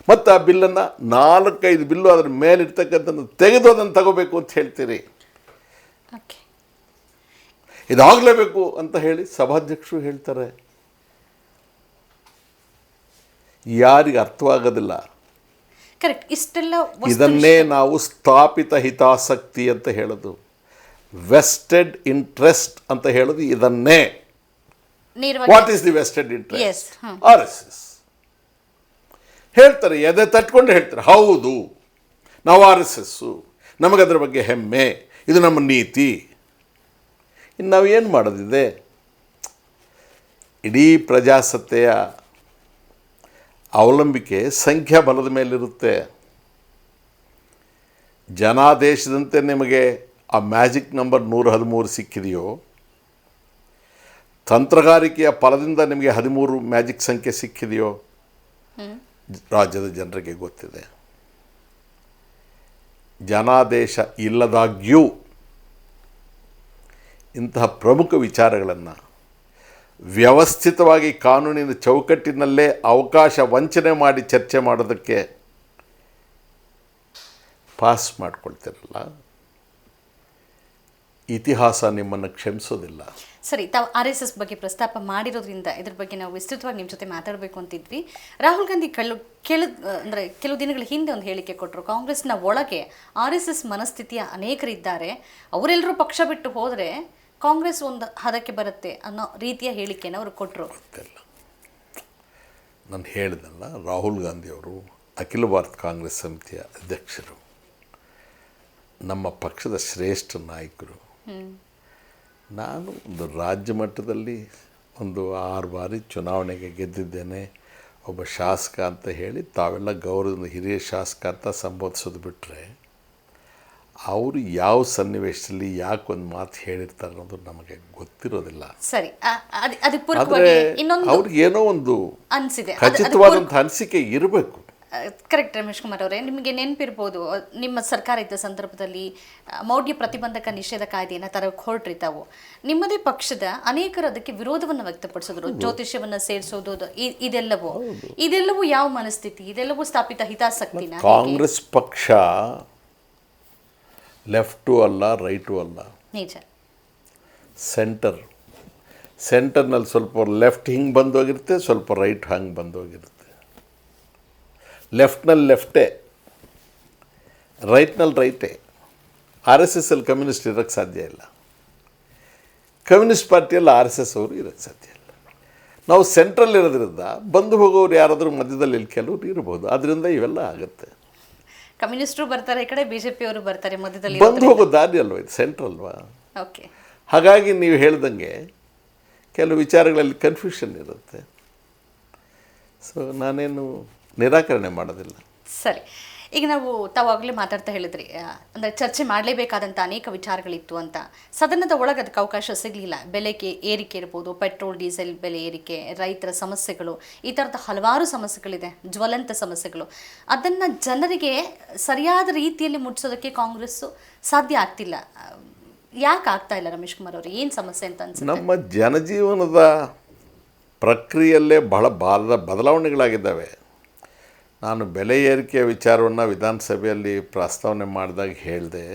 ಮತ್ತು ಆ ಬಿಲ್ಲನ್ನು 4-5 ಬಿಲ್ಲು ಅದರ ಮೇಲಿರ್ತಕ್ಕಂಥದ್ದು ತೆಗೆದು ಅದನ್ನು ತಗೋಬೇಕು ಅಂತ ಹೇಳ್ತೀರಿ. ಇದಾಗಲೇಬೇಕು ಅಂತ ಹೇಳಿ ಸಭಾಧ್ಯಕ್ಷರು ಹೇಳ್ತಾರೆ. ಯಾರಿಗೆ ಅರ್ಥವಾಗೋದಿಲ್ಲ. ಕರೆಕ್ಟ್. ಇಷ್ಟೆಲ್ಲ ಇದನ್ನೇ ನಾವು ಸ್ಥಾಪಿತ ಹಿತಾಸಕ್ತಿ ಅಂತ ಹೇಳೋದು. ವೆಸ್ಟೆಡ್ ಇಂಟ್ರೆಸ್ಟ್ ಅಂತ ಹೇಳೋದು ಇದನ್ನೇ. What is the vested interest? RSS ಹೇಳ್ತಾರೆ, ಎದೆ ತಟ್ಕೊಂಡು ಹೇಳ್ತಾರೆ, ಹೌದು ನಾವು RSS, ನಮಗದ್ರ ಬಗ್ಗೆ ಹೆಮ್ಮೆ, ಇದು ನಮ್ಮ ನೀತಿ. ಇನ್ನು ನಾವು ಏನು ಮಾಡೋದಿದೆ? ಇಡೀ ಪ್ರಜಾಸತ್ತೆಯ ಅವಲಂಬಿಕೆ ಸಂಖ್ಯಾಬಲದ ಮೇಲಿರುತ್ತೆ. ಜನಾದೇಶದಂತೆ ನಿಮಗೆ ಆ ಮ್ಯಾಜಿಕ್ ನಂಬರ್ 113 ಸಿಕ್ಕಿದೆಯೋ, ತಂತ್ರಗಾರಿಕೆಯ ಫಲದಿಂದ ನಿಮಗೆ 13 ಮ್ಯಾಜಿಕ್ ಸಂಖ್ಯೆ ಸಿಕ್ಕಿದೆಯೋ ರಾಜ್ಯದ ಜನರಿಗೆ ಗೊತ್ತಿದೆ. ಜನಾದೇಶ ಇಲ್ಲದಾಗ್ಯೂ ಇಂತಹ ಪ್ರಮುಖ ವಿಚಾರಗಳನ್ನು ವ್ಯವಸ್ಥಿತವಾಗಿ ಕಾನೂನಿನ ಚೌಕಟ್ಟಿನಲ್ಲೇ ಅವಕಾಶ ವಂಚನೆ ಮಾಡಿ ಚರ್ಚೆ ಮಾಡೋದಕ್ಕೆ ಪಾಸ್ ಮಾಡ್ಕೊಳ್ತಿರಲ್ಲ, ಇತಿಹಾಸ ನಿಮ್ಮನ್ನು ಕ್ಷಮಿಸೋದಿಲ್ಲ. ಸರಿ, ತಾವು RSS ಬಗ್ಗೆ ಪ್ರಸ್ತಾಪ ಮಾಡಿರೋದ್ರಿಂದ ಇದ್ರ ಬಗ್ಗೆ ನಾವು ವಿಸ್ತೃತವಾಗಿ ನಿಮ್ಮ ಜೊತೆ ಮಾತಾಡಬೇಕು ಅಂತಿದ್ವಿ. ರಾಹುಲ್ ಗಾಂಧಿ ಕೆಲವು ದಿನಗಳ ಹಿಂದೆ ಒಂದು ಹೇಳಿಕೆ ಕೊಟ್ಟರು. ಕಾಂಗ್ರೆಸ್ನ ಒಳಗೆ RSS ಮನಸ್ಥಿತಿಯ ಅನೇಕರಿದ್ದಾರೆ, ಅವರೆಲ್ಲರೂ ಪಕ್ಷ ಬಿಟ್ಟು ಹೋದರೆ ಕಾಂಗ್ರೆಸ್ ಒಂದು ಹದಕ್ಕೆ ಬರುತ್ತೆ ಅನ್ನೋ ರೀತಿಯ ಹೇಳಿಕೆಯನ್ನು ಅವರು ಕೊಟ್ಟರು. ಗೊತ್ತಿಲ್ಲ, ನಾನು ಹೇಳಿದಲ್ಲ, ರಾಹುಲ್ ಗಾಂಧಿಯವರು ಅಖಿಲ ಭಾರತ ಕಾಂಗ್ರೆಸ್ ಸಮಿತಿಯ ಅಧ್ಯಕ್ಷರು, ನಮ್ಮ ಪಕ್ಷದ ಶ್ರೇಷ್ಠ ನಾಯಕರು. ನಾನು ಒಂದು ರಾಜ್ಯ ಮಟ್ಟದಲ್ಲಿ ಒಂದು 6 ಬಾರಿ ಚುನಾವಣೆಗೆ ಗೆದ್ದಿದ್ದೇನೆ, ಒಬ್ಬ ಶಾಸಕ ಅಂತ ಹೇಳಿ ತಾವೆಲ್ಲ ಗೌರವದಿಂದ ಹಿರಿಯ ಶಾಸಕ ಅಂತ ಸಂಬೋಧಿಸೋದು ಬಿಟ್ಟರೆ, ಅವರು ಯಾವ ಸನ್ನಿವೇಶದಲ್ಲಿ ಯಾಕೆ ಒಂದು ಮಾತು ಹೇಳಿರ್ತಾರೆ ಅನ್ನೋದು ನಮಗೆ ಗೊತ್ತಿರೋದಿಲ್ಲ. ಸರಿ, ಆದರೆ ಅವ್ರಿಗೇನೋ ಒಂದು ಖಚಿತವಾದಂಥ ಅನಿಸಿಕೆ ಇರಬೇಕು. ಕರೆಕ್ಟ್ ರಮೇಶ್ ಕುಮಾರ್ ಅವರೇ, ನಿಮಗೆ ನೆನಪಿರ್ಬೋದು ನಿಮ್ಮ ಸರ್ಕಾರ ಇದ್ದ ಸಂದರ್ಭದಲ್ಲಿ ಮೌಢ್ಯ ಪ್ರತಿಬಂಧಕ ನಿಷೇಧ ಕಾಯ್ದೆಯನ್ನು ತರಕ್ಕೆ ಹೊರಟ್ರಿ ತಾವು. ನಿಮ್ಮದೇ ಪಕ್ಷದ ಅನೇಕರು ಅದಕ್ಕೆ ವಿರೋಧವನ್ನು ವ್ಯಕ್ತಪಡಿಸಿದ್ರು. ಜ್ಯೋತಿಷ್ಯವನ್ನು ಸೇರಿಸೋದು ಇದೆಲ್ಲವೂ ಯಾವ ಮನಸ್ಥಿತಿ? ಇದೆಲ್ಲವೂ ಸ್ಥಾಪಿತ ಹಿತಾಸಕ್ತಿನ? ಕಾಂಗ್ರೆಸ್ ಪಕ್ಷ ಲೆಫ್ಟು ಅಲ್ಲ, ರೈಟು ಅಲ್ಲ, ನಿಜ. ಸೆಂಟರ್ನಲ್ಲಿ ಸ್ವಲ್ಪ ಲೆಫ್ಟ್ ಹಿಂಗೆ ಬಂದೋಗಿರುತ್ತೆ, ಸ್ವಲ್ಪ ರೈಟ್ ಹಂಗೆ ಬಂದೋಗಿರುತ್ತೆ. ಲೆಫ್ಟ್ನಲ್ಲಿ ಲೆಫ್ಟೇ, ರೈಟ್ನಲ್ಲಿ ರೈಟೇ. RSS ಅಲ್ಲಿ ಕಮ್ಯುನಿಸ್ಟ್ ಇರೋಕ್ಕೆ ಸಾಧ್ಯ ಇಲ್ಲ, ಕಮ್ಯುನಿಸ್ಟ್ ಪಾರ್ಟಿಯಲ್ಲಿ RSS ಅವರು ಇರೋಕ್ಕೆ ಸಾಧ್ಯ ಇಲ್ಲ. ನಾವು ಸೆಂಟ್ರಲ್ ಇರೋದ್ರಿಂದ ಬಂದು ಹೋಗೋರು ಯಾರಾದರೂ ಮಧ್ಯದಲ್ಲಿ ಇಲ್ಲಿ ಕೆಲವರು ಇರ್ಬೋದು, ಅದರಿಂದ ಇವೆಲ್ಲ ಆಗುತ್ತೆ. ಕಮ್ಯುನಿಸ್ಟರು ಬರ್ತಾರೆ ಈ ಕಡೆ, BJP ಅವರು ಬರ್ತಾರೆ ಮಧ್ಯದಲ್ಲಿ, ಬಂದು ಹೋಗೋ ದಾರಿ ಅಲ್ವಾ ಇದು, ಸೆಂಟ್ರಲ್ವಾ. ಓಕೆ. ಹಾಗಾಗಿ ನೀವು ಹೇಳ್ದಂಗೆ ಕೆಲವು ವಿಚಾರಗಳಲ್ಲಿ ಕನ್ಫ್ಯೂಷನ್ ಇರುತ್ತೆ. ಸೊ ನಾನೇನು ನಿರಾಕರಣೆ ಮಾಡೋದಿಲ್ಲ. ಸರಿ, ಈಗ ತಾವಾಗಲೇ ಮಾತಾಡ್ತಾ ಹೇಳಿದ್ರಿ, ಅಂದರೆ ಚರ್ಚೆ ಮಾಡಲೇಬೇಕಾದಂಥ ಅನೇಕ ವಿಚಾರಗಳಿತ್ತು ಅಂತ. ಸದನದ ಒಳಗೆ ಅದಕ್ಕೆ ಅವಕಾಶ ಸಿಗಲಿಲ್ಲ. ಬೆಲೆಗೆ ಏರಿಕೆ ಇರ್ಬೋದು, ಪೆಟ್ರೋಲ್ ಡೀಸೆಲ್ ಬೆಲೆ ಏರಿಕೆ, ರೈತರ ಸಮಸ್ಯೆಗಳು, ಈ ಥರದ ಹಲವಾರು ಸಮಸ್ಯೆಗಳಿದೆ, ಜ್ವಲಂತ ಸಮಸ್ಯೆಗಳು. ಅದನ್ನು ಜನರಿಗೆ ಸರಿಯಾದ ರೀತಿಯಲ್ಲಿ ಮುಟ್ಟಿಸೋದಕ್ಕೆ ಕಾಂಗ್ರೆಸ್ಸು ಸಾಧ್ಯ ಆಗ್ತಿಲ್ಲ. ಯಾಕೆ ಆಗ್ತಾ ಇಲ್ಲ ರಮೇಶ್ ಕುಮಾರ್ ಅವರು? ಏನು ಸಮಸ್ಯೆ ಅಂತ ಅನ್ಸುತ್ತೆ? ನಮ್ಮ ಜನಜೀವನದ ಪ್ರಕ್ರಿಯೆಯಲ್ಲೇ ಬಹಳ ಬದಲಾವಣೆಗಳಾಗಿದ್ದಾವೆ. ನಾನು ಬೆಲೆ ಏರಿಕೆಯ ವಿಚಾರವನ್ನು ವಿಧಾನಸಭೆಯಲ್ಲಿ ಪ್ರಸ್ತಾವನೆ ಮಾಡಿದಾಗ ಹೇಳಿದೆ,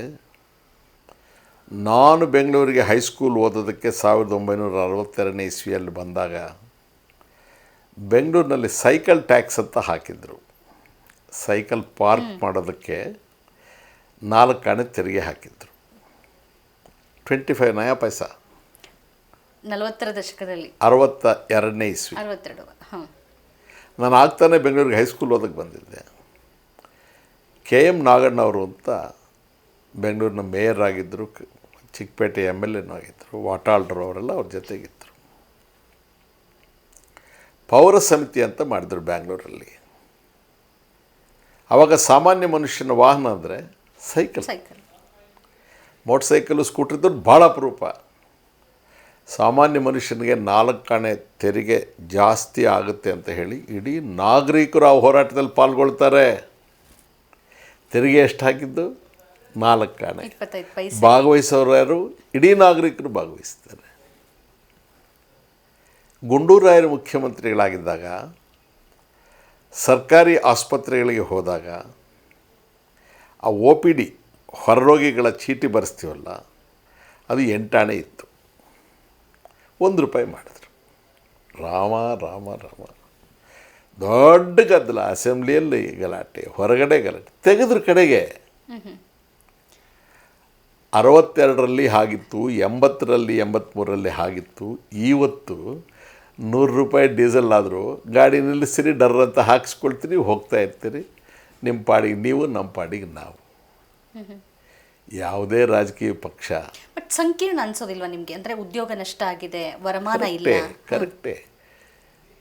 ನಾನು ಬೆಂಗಳೂರಿಗೆ ಹೈಸ್ಕೂಲ್ ಓದೋದಕ್ಕೆ 1962 ಇಸ್ವಿಯಲ್ಲಿ ಬಂದಾಗ ಬೆಂಗಳೂರಿನಲ್ಲಿ ಸೈಕಲ್ ಟ್ಯಾಕ್ಸ್ ಅಂತ ಹಾಕಿದರು. ಸೈಕಲ್ ಪಾರ್ಕ್ ಮಾಡೋದಕ್ಕೆ 4 ಆಣೆ ತೆರಿಗೆ ಹಾಕಿದ್ರು, 25 ನಯಾ ಪೈಸಾ. 40ರ ದಶಕದಲ್ಲಿ, 62 ಇಸ್ವಿ. 62. ಹಾಂ. ನಾನು ಆಗ್ತಾನೆ ಬೆಂಗಳೂರಿಗೆ ಹೈಸ್ಕೂಲ್ ಓದಕ್ಕೆ ಬಂದಿದ್ದೆ. KM ನಾಗಣ್ಣವರು ಅಂತ ಬೆಂಗಳೂರಿನ ಮೇಯರ್ ಆಗಿದ್ದರು, ಚಿಕ್ಕಪೇಟೆ MLA ಆಗಿದ್ದರು, ವಾಟಾಳ್ರು ಅವರೆಲ್ಲ ಅವ್ರ ಜೊತೆಗಿದ್ದರು. ಪೌರ ಸಮಿತಿ ಅಂತ ಮಾಡಿದ್ರು ಬ್ಯಾಂಗ್ಳೂರಲ್ಲಿ. ಆವಾಗ ಸಾಮಾನ್ಯ ಮನುಷ್ಯನ ವಾಹನ ಅಂದರೆ ಸೈಕಲ್. ಮೋಟರ್ ಸೈಕಲು, ಸ್ಕೂಟ್ರ್ ಇದ್ದದ್ದು ಭಾಳ ಅಪರೂಪ. ಸಾಮಾನ್ಯ ಮನುಷ್ಯನಿಗೆ 4 ಆಣೆ ತೆರಿಗೆ ಜಾಸ್ತಿ ಆಗುತ್ತೆ ಅಂತ ಹೇಳಿ ಇಡೀ ನಾಗರಿಕರು ಆ ಹೋರಾಟದಲ್ಲಿ ಪಾಲ್ಗೊಳ್ತಾರೆ. ತೆರಿಗೆ ಎಷ್ಟು ಹಾಕಿದ್ದು? 4 ಆಣೆ. 25 ಪೈಸೆ. ಭಾಗವಹಿಸೋರು ಯಾರು? ಇಡೀ ನಾಗರಿಕರು ಭಾಗವಹಿಸ್ತಾರೆ. ಗುಂಡೂರಾಯರು ಮುಖ್ಯಮಂತ್ರಿಗಳಾಗಿದ್ದಾಗ ಸರ್ಕಾರಿ ಆಸ್ಪತ್ರೆಗಳಿಗೆ ಹೋದಾಗ ಆ OPD ಹೊರರೋಗಿಗಳ ಚೀಟಿ ಬರೆಸ್ತೀವಲ್ಲ, ಅದು 8 ಆಣೆ ಇತ್ತು. 1 ರೂಪಾಯಿ ಮಾಡಿದ್ರು. ರಾಮ ರಾಮ ರಾಮ, ದೊಡ್ಡ ಗದ್ದಲ, ಅಸೆಂಬ್ಲಿಯಲ್ಲಿ ಗಲಾಟೆ, ಹೊರಗಡೆ ಗಲಾಟೆ. ತೆಗೆದ್ರ ಕಡೆಗೆ 62ರಲ್ಲಿ ಆಗಿತ್ತು, 80ರಲ್ಲಿ 83ರಲ್ಲಿ ಆಗಿತ್ತು. ಇವತ್ತು 100 ರೂಪಾಯಿ ಡೀಸೆಲ್ ಆದರೂ ಗಾಡಿ ನಿಲ್ಲಿಸ್ತೀರಿ, ಡರ್ ಅಂತ ಹಾಕಿಸ್ಕೊಳ್ತೀರಿ, ಹೋಗ್ತಾ ಇರ್ತೀರಿ ನಿಮ್ಮ ಪಾಡಿಗೆ ನೀವು, ನಮ್ಮ ಪಾಡಿಗೆ ನಾವು. ಯಾವುದೇ ರಾಜಕೀಯ ಪಕ್ಷ ಬಟ್ ಸಂಕೀರ್ಣ ಅನ್ಸೋದಿಲ್ವಾ ನಿಮಗೆ? ಅಂದರೆ ಉದ್ಯೋಗ ನಷ್ಟ ಆಗಿದೆ, ವರಮಾನ ಇಲ್ಲ. ಕರೆಕ್ಟೇ.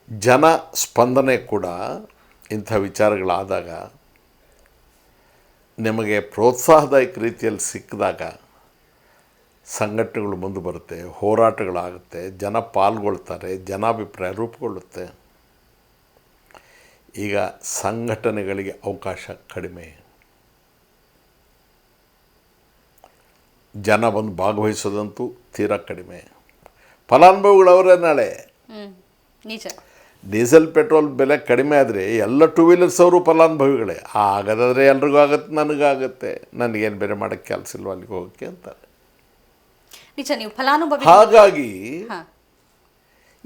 ಜನ ಸ್ಪಂದನೆ ಕೂಡ ಇಂಥ ವಿಚಾರಗಳಾದಾಗ, ನಿಮಗೆ ಪ್ರೋತ್ಸಾಹದಾಯಕ ರೀತಿಯಲ್ಲಿ ಸಿಕ್ಕಿದಾಗ ಸಂಘಟನೆಗಳು ಮುಂದೆ ಬರುತ್ತೆ, ಹೋರಾಟಗಳಾಗುತ್ತೆ, ಜನ ಪಾಲ್ಗೊಳ್ತಾರೆ, ಜನಾಭಿಪ್ರಾಯ ರೂಪುಗೊಳ್ಳುತ್ತೆ. ಈಗ ಸಂಘಟನೆಗಳಿಗೆ ಅವಕಾಶ ಕಡಿಮೆ, ಜನ ಬಂದು ಭಾಗವಹಿಸೋದಂತೂ ತೀರಾ ಕಡಿಮೆ. ಫಲಾನುಭವಿಗಳವರೇ ನಾಳೆ. ನಿಜ. ಡೀಸೆಲ್ ಪೆಟ್ರೋಲ್ ಬೆಲೆ ಕಡಿಮೆ ಆದರೆ ಎಲ್ಲ 2 ವೀಲರ್ಸ್ ಅವರು ಫಲಾನುಭವಿಗಳೇ. ಆಗದಾದರೆ ಎಲ್ರಿಗೂ ಆಗುತ್ತೆ, ನನಗಾಗುತ್ತೆ, ನನಗೇನು ಬೇರೆ ಮಾಡೋಕ್ಕೆ ಕೆಲಸ ಇಲ್ವ ಅಲ್ಲಿಗೆ ಹೋಗೋಕ್ಕೆ ಅಂತಾರೆ. ನಿಜ. ನೀವು ಫಲಾನುಭವಿ. ಹಾಗಾಗಿ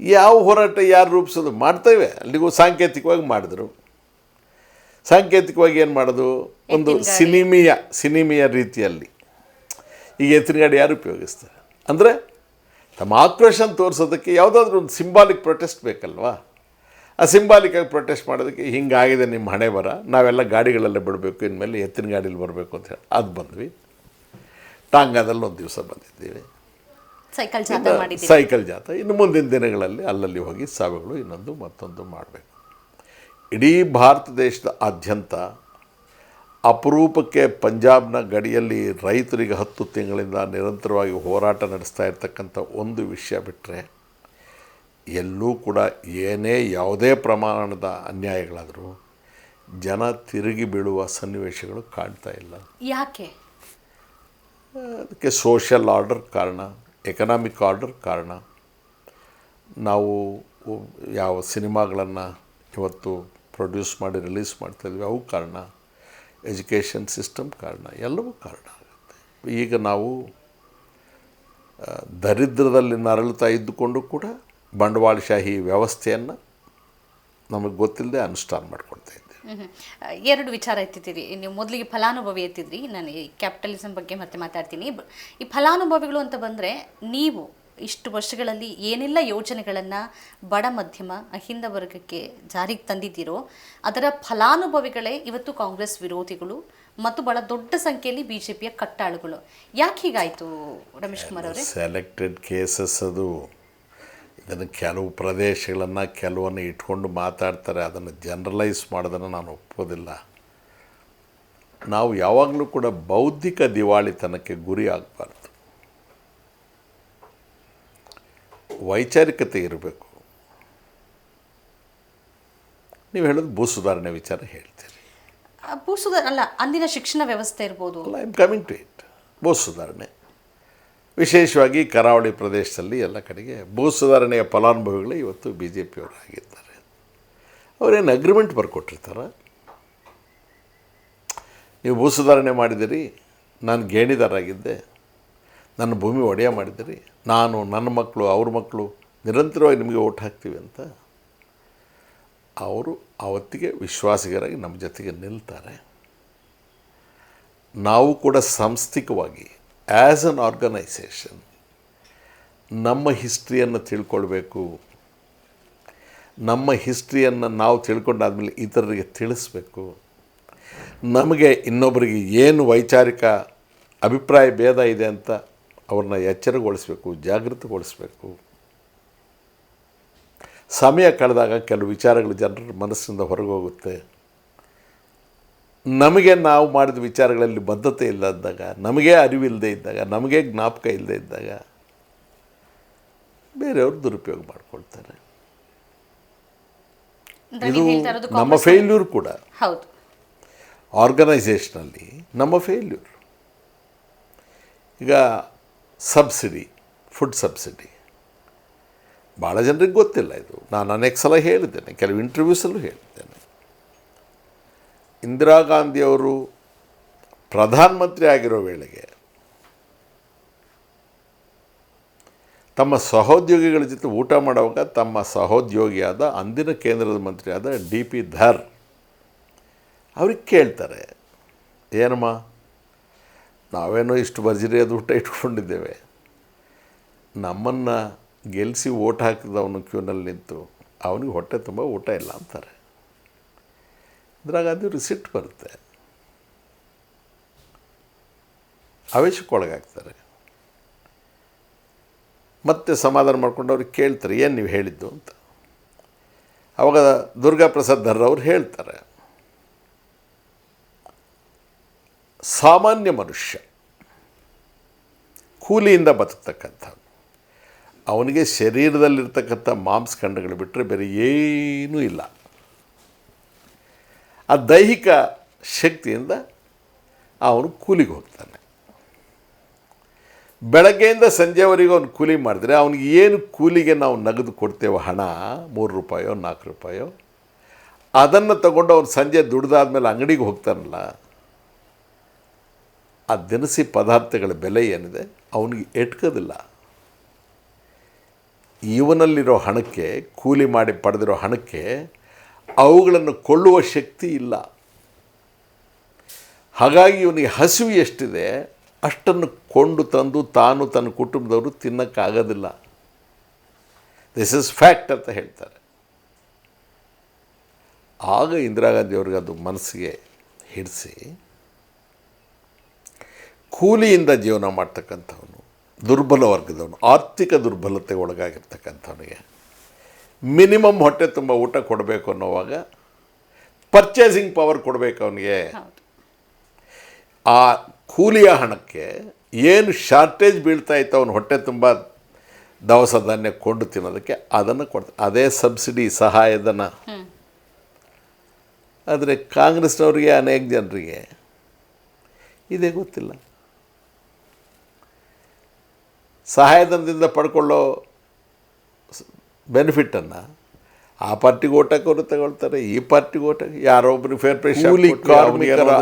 ಯಾವ ಹೋರಾಟ ಯಾರು ರೂಪಿಸೋದು ಮಾಡ್ತೇವೆ. ಅಲ್ಲಿಗೂ ಸಾಂಕೇತಿಕವಾಗಿ ಮಾಡಿದ್ರು. ಸಾಂಕೇತಿಕವಾಗಿ ಏನು ಮಾಡೋದು? ಒಂದು ಸಿನಿಮೀಯ ರೀತಿಯಲ್ಲಿ ಈಗ ಎತ್ತಿನ ಗಾಡಿ ಯಾರು ಉಪಯೋಗಿಸ್ತಾರೆ ಅಂದರೆ ತಮ್ಮ ಆಕ್ರೋಶನ ತೋರಿಸೋದಕ್ಕೆ ಯಾವುದಾದ್ರೂ ಒಂದು ಸಿಂಬಾಲಿಕ್ ಪ್ರೊಟೆಸ್ಟ್ ಬೇಕಲ್ವಾ? ಆ ಸಿಂಬಾಲಿಕಾಗಿ ಪ್ರೊಟೆಸ್ಟ್ ಮಾಡೋದಕ್ಕೆ ಹಿಂಗಾಗಿದೆ ನಿಮ್ಮ ಹಣೆ ಬರ, ನಾವೆಲ್ಲ ಗಾಡಿಗಳಲ್ಲೇ ಬಿಡಬೇಕು, ಇನ್ಮೇಲೆ ಎತ್ತಿನ ಗಾಡೀಲಿ ಬರಬೇಕು ಅಂತ ಹೇಳಿ ಅದು ಬಂದ್ವಿ. ಟಾಂಗಾದಲ್ಲಿ ಒಂದು ದಿವಸ ಬಂದಿದ್ದೀವಿ, ಸೈಕಲ್ ಜಾಥಾ. ಇನ್ನು ಮುಂದಿನ ದಿನಗಳಲ್ಲಿ ಅಲ್ಲಲ್ಲಿ ಹೋಗಿ ಸಭೆಗಳು ಇನ್ನೊಂದು ಮತ್ತೊಂದು ಮಾಡಬೇಕು. ಇಡೀ ಭಾರತ ದೇಶದ ಆದ್ಯಂತ ಅಪರೂಪಕ್ಕೆ ಪಂಜಾಬ್ನ ಗಡಿಯಲ್ಲಿ ರೈತರಿಗೆ 10 ತಿಂಗಳಿಂದ ನಿರಂತರವಾಗಿ ಹೋರಾಟ ನಡೆಸ್ತಾ ಇರ್ತಕ್ಕಂಥ ಒಂದು ವಿಷಯ ಬಿಟ್ಟರೆ ಎಲ್ಲೂ ಕೂಡ ಯಾವುದೇ ಪ್ರಮಾಣದ ಅನ್ಯಾಯಗಳಾದರೂ ಜನ ತಿರುಗಿ ಬೀಳುವ ಸನ್ನಿವೇಶಗಳು ಕಾಣ್ತಾ ಇಲ್ಲ. ಯಾಕೆ? ಅದಕ್ಕೆ ಸೋಷಿಯಲ್ ಆರ್ಡರ್ ಕಾರಣ, ಎಕನಾಮಿಕ್ ಆರ್ಡರ್ ಕಾರಣ. ನಾವು ಯಾವ ಸಿನಿಮಾಗಳನ್ನು ಇವತ್ತು ಪ್ರೊಡ್ಯೂಸ್ ಮಾಡಿ ರಿಲೀಸ್ ಮಾಡ್ತಾಯಿದ್ವಿ ಅವು ಕಾರಣ, ಎಜುಕೇಷನ್ ಸಿಸ್ಟಮ್ ಕಾರಣ, ಎಲ್ಲವೂ ಕಾರಣ ಆಗುತ್ತೆ. ಈಗ ನಾವು ದರಿದ್ರದಲ್ಲಿ ನರಳುತ್ತಾ ಇದ್ದುಕೊಂಡು ಕೂಡ ಬಂಡವಾಳಶಾಹಿ ವ್ಯವಸ್ಥೆಯನ್ನು ನಮಗೆ ಗೊತ್ತಿಲ್ಲದೆ ಅನುಷ್ಠಾನ ಮಾಡ್ಕೊಳ್ತಾ ಇದ್ದೇವೆ. ಎರಡು ವಿಚಾರ ಎತ್ತಿದ್ದೀರಿ. ನೀವು ಮೊದಲಿಗೆ ಫಲಾನುಭವಿ ಎತ್ತಿದ್ರಿ, ನಾನು ಈ ಕ್ಯಾಪಿಟಲಿಸಮ್ ಬಗ್ಗೆ ಮತ್ತೆ ಮಾತಾಡ್ತೀನಿ. ಈ ಫಲಾನುಭವಿಗಳು ಅಂತ ಬಂದರೆ ನೀವು ಇಷ್ಟು ವರ್ಷಗಳಲ್ಲಿ ಏನೆಲ್ಲ ಯೋಜನೆಗಳನ್ನು ಬಡ ಮಧ್ಯಮ ಅಹಿಂದ ವರ್ಗಕ್ಕೆ ಜಾರಿಗೆ ತಂದಿದ್ದೀರೋ ಅದರ ಫಲಾನುಭವಿಗಳೇ ಇವತ್ತು ಕಾಂಗ್ರೆಸ್ ವಿರೋಧಿಗಳು ಮತ್ತು ಬಹಳ ದೊಡ್ಡ ಸಂಖ್ಯೆಯಲ್ಲಿ BJPಯ ಕಟ್ಟಾಳುಗಳು. ಯಾಕೆ ಹೀಗಾಯಿತು ರಮೇಶ್ ಕುಮಾರ್ ಅವರೇ? ಸೆಲೆಕ್ಟೆಡ್ ಕೇಸಸ್ ಅದು. ಇದನ್ನು ಕೆಲವು ಪ್ರದೇಶಗಳನ್ನು ಕೆಲವನ್ನು ಇಟ್ಕೊಂಡು ಮಾತಾಡ್ತಾರೆ, ಅದನ್ನು ಜನರಲೈಸ್ ಮಾಡೋದನ್ನು ನಾನು ಒಪ್ಪೋದಿಲ್ಲ. ನಾವು ಯಾವಾಗಲೂ ಕೂಡ ಬೌದ್ಧಿಕ ದಿವಾಳಿತನಕ್ಕೆ ಗುರಿ ಆಗಬಾರ್ದು. ವೈಚಾರಿಕತೆ ಇರಬೇಕು. ನೀವು ಹೇಳೋದು ಭೂ ಸುಧಾರಣೆ ವಿಚಾರ ಹೇಳ್ತೀರಿ. ಭೂ ಸುಧಾರಣೆ ಅಲ್ಲ, ಅಂದಿನ ಶಿಕ್ಷಣ ವ್ಯವಸ್ಥೆ ಇರ್ಬೋದು. ಅಲ್ಲ, I am coming to it. ಭೂ ಸುಧಾರಣೆ ವಿಶೇಷವಾಗಿ ಕರಾವಳಿ ಪ್ರದೇಶದಲ್ಲಿ ಎಲ್ಲ ಕಡೆಗೆ ಭೂ ಸುಧಾರಣೆಯ ಫಲಾನುಭವಿಗಳೇ ಇವತ್ತು BJP ಅವರು ಆಗಿದ್ದಾರೆ. ಅವರೇನು ಅಗ್ರಿಮೆಂಟ್ ಬರ್ಕೊಟ್ಟಿರ್ತಾರೆ, ನೀವು ಭೂ ಸುಧಾರಣೆ ಮಾಡಿದಿರಿ, ನಾನು ಗೇಣಿದಾರಾಗಿದ್ದೆ, ನನ್ನ ಭೂಮಿ ಒಡೆಯ ಮಾಡಿದಿರಿ, ನಾನು ನನ್ನ ಮಕ್ಕಳು ಅವ್ರ ಮಕ್ಕಳು ನಿರಂತರವಾಗಿ ನಿಮಗೆ ಓಟ್ ಹಾಕ್ತೀವಿ ಅಂತ ಅವರು ಆವತ್ತಿಗೆ ವಿಶ್ವಾಸಿಗರಾಗಿ ನಮ್ಮ ಜೊತೆಗೆ ನಿಲ್ತಾರೆ. ನಾವು ಕೂಡ ಸಾಂಸ್ಥಿಕವಾಗಿ ಆ್ಯಸ್ ಅನ್ ಆರ್ಗನೈಸೇಷನ್ ನಮ್ಮ ಹಿಸ್ಟ್ರಿಯನ್ನು ತಿಳ್ಕೊಳ್ಬೇಕು. ನಮ್ಮ ಹಿಸ್ಟ್ರಿಯನ್ನು ನಾವು ತಿಳ್ಕೊಂಡಾದ್ಮೇಲೆ ಇತರರಿಗೆ ತಿಳಿಸ್ಬೇಕು. ನಮಗೆ ಇನ್ನೊಬ್ಬರಿಗೆ ಏನು ವೈಚಾರಿಕ ಅಭಿಪ್ರಾಯ ಭೇದ ಇದೆ ಅಂತ ಅವ್ರನ್ನ ಎಚ್ಚರಗೊಳಿಸಬೇಕು, ಜಾಗೃತಗೊಳಿಸಬೇಕು. ಸಮಯ ಕಳೆದಾಗ ಕೆಲವು ವಿಚಾರಗಳು ಜನರ ಮನಸ್ಸಿಂದ ಹೊರಗೆ ಹೋಗುತ್ತೆ. ನಮಗೆ ನಾವು ಮಾಡಿದ ವಿಚಾರಗಳಲ್ಲಿ ಬದ್ಧತೆ ಇಲ್ಲದಾಗ, ನಮಗೇ ಅರಿವಿಲ್ಲದೆ ಇದ್ದಾಗ, ನಮಗೇ ಜ್ಞಾಪಕ ಇಲ್ಲದೆ ಇದ್ದಾಗ ಬೇರೆಯವರು ದುರುಪಯೋಗ ಮಾಡ್ಕೊಳ್ತಾರೆ. ಇದು ನಮ್ಮ ಫೇಲ್ಯೂರ್ ಕೂಡ. ಹೌದು, ಆರ್ಗನೈಸೇಷನಲ್ಲಿ ನಮ್ಮ ಫೇಲ್ಯೂರ್. ಈಗ ಸಬ್ಸಿಡಿ, ಫುಡ್ ಸಬ್ಸಿಡಿ ಭಾಳ ಜನರಿಗೆ ಗೊತ್ತಿಲ್ಲ. ಇದು ನಾನು ಅನೇಕ ಸಲ ಹೇಳಿದ್ದೇನೆ, ಕೆಲವು ಇಂಟರ್ವ್ಯೂಸಲ್ಲೂ ಹೇಳಿದ್ದೇನೆ. ಇಂದಿರಾ ಗಾಂಧಿಯವರು ಪ್ರಧಾನಮಂತ್ರಿ ಆಗಿರೋ ವೇಳೆಗೆ ತಮ್ಮ ಸಹೋದ್ಯೋಗಿಗಳ ಜೊತೆ ಊಟ ಮಾಡುವಾಗ ತಮ್ಮ ಸಹೋದ್ಯೋಗಿಯಾದ ಅಂದಿನ ಕೇಂದ್ರದ ಮಂತ್ರಿಯಾದ DP ಧರ್ ಅವ್ರಿಗೆ ಕೇಳ್ತಾರೆ, ಏನಮ್ಮ ನಾವೇನೋ ಇಷ್ಟು ಭರ್ಜರಿಯಾದ ಊಟ ಇಟ್ಕೊಂಡಿದ್ದೇವೆ, ನಮ್ಮನ್ನು ಗೆಲ್ಲಿಸಿ ಓಟ್ ಹಾಕಿದವನು ಕ್ಯೂನಲ್ಲಿ ನಿಂತು ಅವನಿಗೆ ಹೊಟ್ಟೆ ತುಂಬ ಊಟ ಇಲ್ಲ ಅಂತಾರೆ. ಇಂದಿರಾ ಗಾಂಧಿ ರಿಸಿಟ್ ಬರುತ್ತೆ, ಆವೇಶಕ್ಕೊಳಗಾಗ್ತಾರೆ. ಮತ್ತೆ ಸಮಾಧಾನ ಮಾಡ್ಕೊಂಡು ಅವ್ರಿಗೆ ಕೇಳ್ತಾರೆ, ಏನು ನೀವು ಹೇಳಿದ್ದು ಅಂತ. ಆವಾಗ ದುರ್ಗಾ ಪ್ರಸಾದ್ ಧರ್ ಅವ್ರು ಹೇಳ್ತಾರೆ, ಸಾಮಾನ್ಯ ಮನುಷ್ಯ ಕೂಲಿಯಿಂದ ಬದುಕ್ತಕ್ಕಂಥವ್ನು, ಅವನಿಗೆ ಶರೀರದಲ್ಲಿರ್ತಕ್ಕಂಥ ಮಾಂಸಖಂಡಗಳು ಬಿಟ್ಟರೆ ಬೇರೆ ಏನೂ ಇಲ್ಲ. ಆ ದೈಹಿಕ ಶಕ್ತಿಯಿಂದ ಅವನು ಕೂಲಿಗೆ ಹೋಗ್ತಾನೆ. ಬೆಳಗ್ಗೆಯಿಂದ ಸಂಜೆವರೆಗೂ ಅವನು ಕೂಲಿ ಮಾಡಿದ್ರೆ ಅವನಿಗೆ ಏನು ಕೂಲಿಗೆ ನಾವು ನಗದು ಕೊಡ್ತೇವೆ ಹಣ, 3 ರೂಪಾಯೋ 4 ರೂಪಾಯೋ, ಅದನ್ನು ತಗೊಂಡು ಅವನು ಸಂಜೆ ದುಡ್ದಾದ್ಮೇಲೆ ಅಂಗಡಿಗೆ ಹೋಗ್ತಾನಲ್ಲ, ಆ ದಿನಸಿ ಪದಾರ್ಥಗಳ ಬೆಲೆ ಏನಿದೆ ಅವನಿಗೆ ಎಟ್ಕೋದಿಲ್ಲ. ಇವನಲ್ಲಿರೋ ಹಣಕ್ಕೆ, ಕೂಲಿ ಮಾಡಿ ಪಡೆದಿರೋ ಹಣಕ್ಕೆ ಅವುಗಳನ್ನು ಕೊಳ್ಳುವ ಶಕ್ತಿ ಇಲ್ಲ. ಹಾಗಾಗಿ ಇವನಿಗೆ ಹಸಿವು ಎಷ್ಟಿದೆ ಅಷ್ಟನ್ನು ಕೊಂಡು ತಂದು ತಾನು ತನ್ನ ಕುಟುಂಬದವರು ತಿನ್ನೋಕ್ಕಾಗೋದಿಲ್ಲ. ದಿಸ್ ಇಸ್ ಫ್ಯಾಕ್ಟ್ ಅಂತ ಹೇಳ್ತಾರೆ. ಆಗ ಇಂದಿರಾ ಗಾಂಧಿಯವ್ರಿಗೆ ಅದು ಮನಸ್ಸಿಗೆ ಹಿಡಿಸಿ, ಕೂಲಿಯಿಂದ ಜೀವನ ಮಾಡ್ತಕ್ಕಂಥವನು, ದುರ್ಬಲ ವರ್ಗದವನು, ಆರ್ಥಿಕ ದುರ್ಬಲತೆಗೆ ಒಳಗಾಗಿರ್ತಕ್ಕಂಥವನಿಗೆ ಮಿನಿಮಮ್ ಹೊಟ್ಟೆ ತುಂಬ ಊಟ ಕೊಡಬೇಕು ಅನ್ನೋವಾಗ ಪರ್ಚೇಸಿಂಗ್ ಪವರ್ ಕೊಡಬೇಕು ಅವನಿಗೆ. ಆ ಕೂಲಿಯ ಹಣಕ್ಕೆ ಏನು ಶಾರ್ಟೇಜ್ ಬೀಳ್ತಾ ಇತ್ತು ಅವನು ಹೊಟ್ಟೆ ತುಂಬ ದವಸ ಧಾನ್ಯ ಕೊಂಡು ತಿನ್ನೋದಕ್ಕೆ, ಅದನ್ನು ಕೊಡ್ತಾರೆ. ಅದೇ ಸಬ್ಸಿಡಿ, ಸಹಾಯಧನ. ಆದರೆ ಕಾಂಗ್ರೆಸ್ನವರಿಗೆ ಅನೇಕ ಜನರಿಗೆ ಇದೇ ಗೊತ್ತಿಲ್ಲ. ಸಹಾಯಧನದಿಂದ ಪಡ್ಕೊಳ್ಳೋ ಬೆನಿಫಿಟನ್ನು ಆ ಪಾರ್ಟಿಗೆ ಓಟ್ ಹಾಕೋರು ತಗೊಳ್ತಾರೆ, ಈ ಪಾರ್ಟಿಗೆ ಓಟ್ ಹಾಕಿ ಯಾರೋ ಒಬ್ಬರಿಗೆ ಫೇರ್ ಪ್ರೈಸ್ ಕಾರ್ಮಿಕರ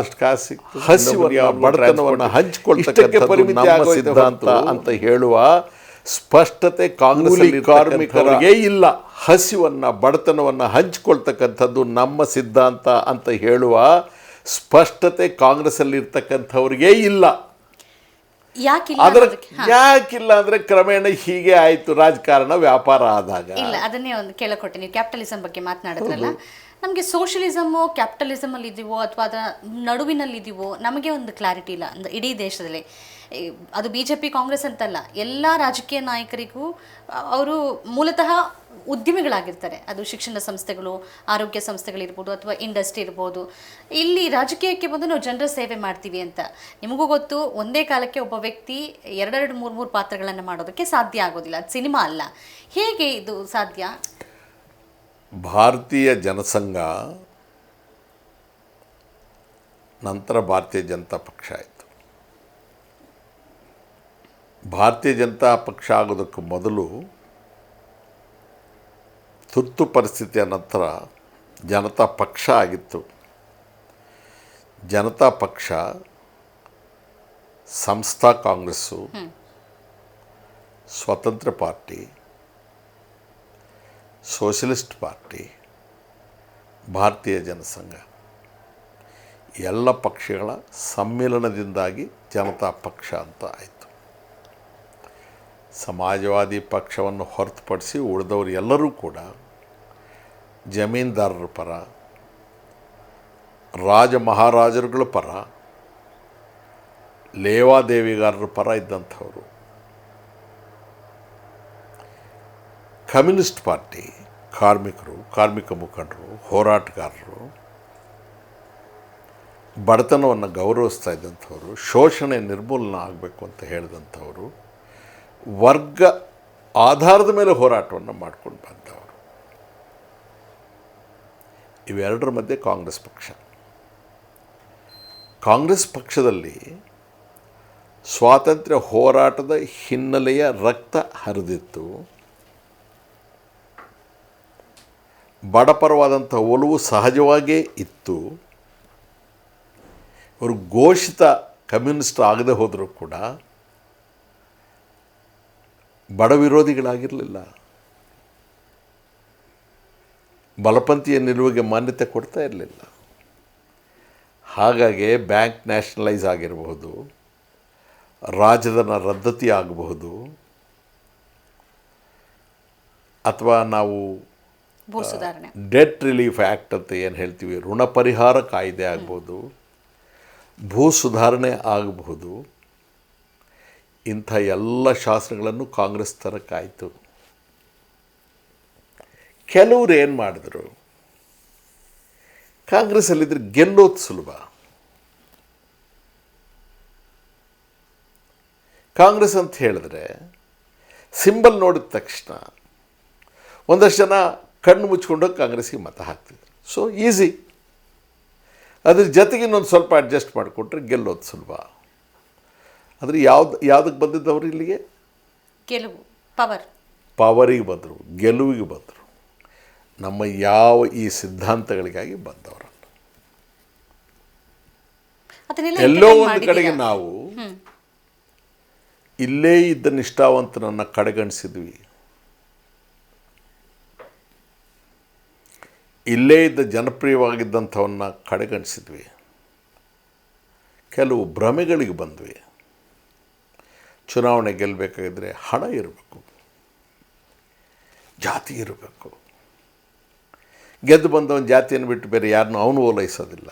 ಹಸಿವನ್ನು ಬಡತನವನ್ನು ಹಂಚಿಕೊಳ್ತಕ್ಕಂಥದ್ದು ನಮ್ಮ ಸಿದ್ಧಾಂತ ಅಂತ ಹೇಳುವ ಸ್ಪಷ್ಟತೆ ಕಾಂಗ್ರೆಸ್ ಕಾರ್ಮಿಕರಿಗೆ ಇಲ್ಲ. ಹಸಿವನ್ನು ಬಡತನವನ್ನು ಹಂಚಿಕೊಳ್ತಕ್ಕಂಥದ್ದು ನಮ್ಮ ಸಿದ್ಧಾಂತ ಅಂತ ಹೇಳುವ ಸ್ಪಷ್ಟತೆ ಕಾಂಗ್ರೆಸ್ಸಲ್ಲಿರ್ತಕ್ಕಂಥವ್ರಿಗೆ ಇಲ್ಲ. ಯಾಕಿಲ್ಲ ಅಂದ್ರೆ ಕ್ರಮೇಣ ಹೀಗೆ ಆಯ್ತು, ರಾಜಕಾರಣ ವ್ಯಾಪಾರ ಆದಾಗ. ಇಲ್ಲ, ಅದನ್ನೇ ಒಂದು ಕೇಳಕೊಟ್ಟೆ. ನೀವು ಕ್ಯಾಪಿಟಲಿಸಮ್ ಬಗ್ಗೆ ಮಾತನಾಡಿದ್ರಲ್ಲ, ನಮಗೆ ಸೋಷಿಯಲಿಸಮು ಕ್ಯಾಪಿಟಲಿಸಮ್ ಅಲ್ಲಿ ಇದೀವೋ ಅಥವಾ ಅದರ ನಡುವಿನಲ್ಲಿ ಇದೀವೋ ನಮಗೆ ಒಂದು ಕ್ಲಾರಿಟಿ ಇಲ್ಲ. ಅಂದ್ರೆ ಇಡೀ ದೇಶದಲ್ಲಿ ಅದು BJP ಕಾಂಗ್ರೆಸ್ ಅಂತಲ್ಲ, ಎಲ್ಲ ರಾಜಕೀಯ ನಾಯಕರಿಗೂ ಅವರು ಮೂಲತಃ ಉದ್ಯಮಿಗಳಾಗಿರ್ತಾರೆ. ಅದು ಶಿಕ್ಷಣ ಸಂಸ್ಥೆಗಳು, ಆರೋಗ್ಯ ಸಂಸ್ಥೆಗಳಿರ್ಬೋದು ಅಥವಾ ಇಂಡಸ್ಟ್ರಿ ಇರ್ಬೋದು. ಇಲ್ಲಿ ರಾಜಕೀಯಕ್ಕೆ ಬಂದು ನಾವು ಜನರ ಸೇವೆ ಮಾಡ್ತೀವಿ ಅಂತ ನಿಮಗೂ ಗೊತ್ತು. ಒಂದೇ ಕಾಲಕ್ಕೆ ಒಬ್ಬ ವ್ಯಕ್ತಿ 2-3 ಪಾತ್ರಗಳನ್ನು ಮಾಡೋದಕ್ಕೆ ಸಾಧ್ಯ ಆಗೋದಿಲ್ಲ. ಅದು ಸಿನಿಮಾ ಅಲ್ಲ. ಹೇಗೆ ಇದು ಸಾಧ್ಯ? ಭಾರತೀಯ ಜನಸಂಘ ನಂತರ ಭಾರತೀಯ ಜನತಾ ಪಕ್ಷ ಆಯಿತು. ಭಾರತೀಯ ಜನತಾ ಪಕ್ಷ ಆಗೋದಕ್ಕೆ ಮೊದಲು ತುರ್ತು ಪರಿಸ್ಥಿತಿಯ ನಂತರ ಜನತಾ ಪಕ್ಷ ಆಗಿತ್ತು. ಜನತಾ ಪಕ್ಷ ಸಂಸ್ಥಾ ಕಾಂಗ್ರೆಸ್ಸು, ಸ್ವತಂತ್ರ ಪಾರ್ಟಿ, ಸೋಷಲಿಸ್ಟ್ ಪಾರ್ಟಿ, ಭಾರತೀಯ ಜನಸಂಘ ಎಲ್ಲ ಪಕ್ಷಗಳ ಸಮ್ಮಿಲನದಿಂದಾಗಿ ಜನತಾ ಪಕ್ಷ ಅಂತ ಆಯಿತು. ಸಮಾಜವಾದಿ ಪಕ್ಷವನ್ನು ಹೊರತುಪಡಿಸಿ ಉಳಿದವರು ಎಲ್ಲರೂ ಕೂಡ ಜಮೀನ್ದಾರರ ಪರ, ರಾಜ ಮಹಾರಾಜರುಗಳ ಪರ, ಲೇವಾದೇವಿಗಾರರ ಪರ ಇದ್ದಂಥವರು. ಕಮ್ಯುನಿಸ್ಟ್ ಪಾರ್ಟಿ ಕಾರ್ಮಿಕರು, ಕಾರ್ಮಿಕ ಮುಖಂಡರು, ಹೋರಾಟಗಾರರು, ಬಡತನವನ್ನು ಗೌರವಿಸ್ತಾ ಇದ್ದಂಥವರು, ಶೋಷಣೆ ನಿರ್ಮೂಲನೆ ಆಗಬೇಕು ಅಂತ ಹೇಳಿದಂಥವರು, ವರ್ಗ ಆಧಾರದ ಮೇಲೆ ಹೋರಾಟವನ್ನು ಮಾಡ್ಕೊಂಡು ಬಂದವರು. ಇವೆರಡರ ಮಧ್ಯೆ ಕಾಂಗ್ರೆಸ್ ಪಕ್ಷ. ಕಾಂಗ್ರೆಸ್ ಪಕ್ಷದಲ್ಲಿ ಸ್ವಾತಂತ್ರ್ಯ ಹೋರಾಟದ ಹಿನ್ನೆಲೆಯ ರಕ್ತ ಹರಿದಿತ್ತು. ಬಡಪರವಾದಂಥ ಒಲವು ಸಹಜವಾಗೇ ಇತ್ತು. ಇವರು ಘೋಷಿತ ಕಮ್ಯುನಿಸ್ಟ್ ಆಗದೆ ಹೋದರೂ ಕೂಡ ಬಡ ವಿರೋಧಿಗಳಾಗಿರಲಿಲ್ಲ. ಬಲಪಂಥೀಯ ನಿಲುವಿಗೆ ಮಾನ್ಯತೆ ಕೊಡ್ತಾ ಇರಲಿಲ್ಲ. ಹಾಗಾಗಿ ಬ್ಯಾಂಕ್ ನ್ಯಾಷನಲೈಸ್ ಆಗಿರಬಹುದು, ರಾಜಧನ ರದ್ದತಿ ಆಗಬಹುದು, ಅಥವಾ ನಾವು ಡೆಟ್ ರಿಲೀಫ್ ಆ್ಯಕ್ಟ್ ಅಂತ ಏನು ಹೇಳ್ತೀವಿ, ಋಣ ಪರಿಹಾರ ಕಾಯ್ದೆ ಆಗ್ಬೋದು, ಭೂ ಸುಧಾರಣೆ ಆಗಬಹುದು. ಇಂಥ ಎಲ್ಲ ಶಾಸನಗಳನ್ನು ಕಾಂಗ್ರೆಸ್ ತರಕ್ಕಾಯಿತು. ಕೆಲವರು ಏನು ಮಾಡಿದ್ರು, ಕಾಂಗ್ರೆಸ್ಸಲ್ಲಿದ್ದರೆ ಗೆಲ್ಲೋದು ಸುಲಭ. ಕಾಂಗ್ರೆಸ್ ಅಂತ ಹೇಳಿದ್ರೆ ಸಿಂಬಲ್ ನೋಡಿದ ತಕ್ಷಣ ಒಂದಷ್ಟು ಜನ ಕಣ್ಣು ಮುಚ್ಕೊಂಡೋಗಿ ಕಾಂಗ್ರೆಸ್ಗೆ ಮತ ಹಾಕ್ತಿದ್ರು. So easy. ಅದ್ರ ಜೊತೆಗೆ ಇನ್ನೊಂದು ಸ್ವಲ್ಪ ಅಡ್ಜಸ್ಟ್ ಮಾಡಿಕೊಟ್ರೆ ಗೆಲ್ಲೋದು ಸುಲಭ. ಆದರೆ ಯಾವುದಕ್ಕೆ ಬಂದಿದ್ದವರು ಇಲ್ಲಿಗೆ? ಗೆಲುವು, ಪವರಿಗೆ ಬಂದರು, ಗೆಲುವಿಗೆ ಬಂದರು. ನಮ್ಮ ಯಾವ ಈ ಸಿದ್ಧಾಂತಗಳಿಗಾಗಿ ಬಂದವರಲ್ಲ. ಎಲ್ಲೋ ಒಂದು ಕಡೆಗೆ ನಾವು ಇಲ್ಲೇ ಇದ್ದ ನಿಷ್ಠಾವಂತನನ್ನು ಕಡೆಗಣಿಸಿದ್ವಿ. ಇಲ್ಲೇ ಇದ್ದ ಜನಪ್ರಿಯವಾಗಿದ್ದಂಥವನ್ನ ಕಡೆಗಣಿಸಿದ್ವಿ. ಕೆಲವು ಭ್ರಮೆಗಳಿಗೆ ಬಂದ್ವಿ. ಚುನಾವಣೆ ಗೆಲ್ಲಬೇಕಾಗಿದ್ದರೆ ಹಣ ಇರಬೇಕು, ಜಾತಿ ಇರಬೇಕು. ಗೆದ್ದು ಬಂದವನ ಜಾತಿಯನ್ನು ಬಿಟ್ಟು ಬೇರೆ ಯಾರನ್ನೂ ಅವನು ಓಲೈಸೋದಿಲ್ಲ.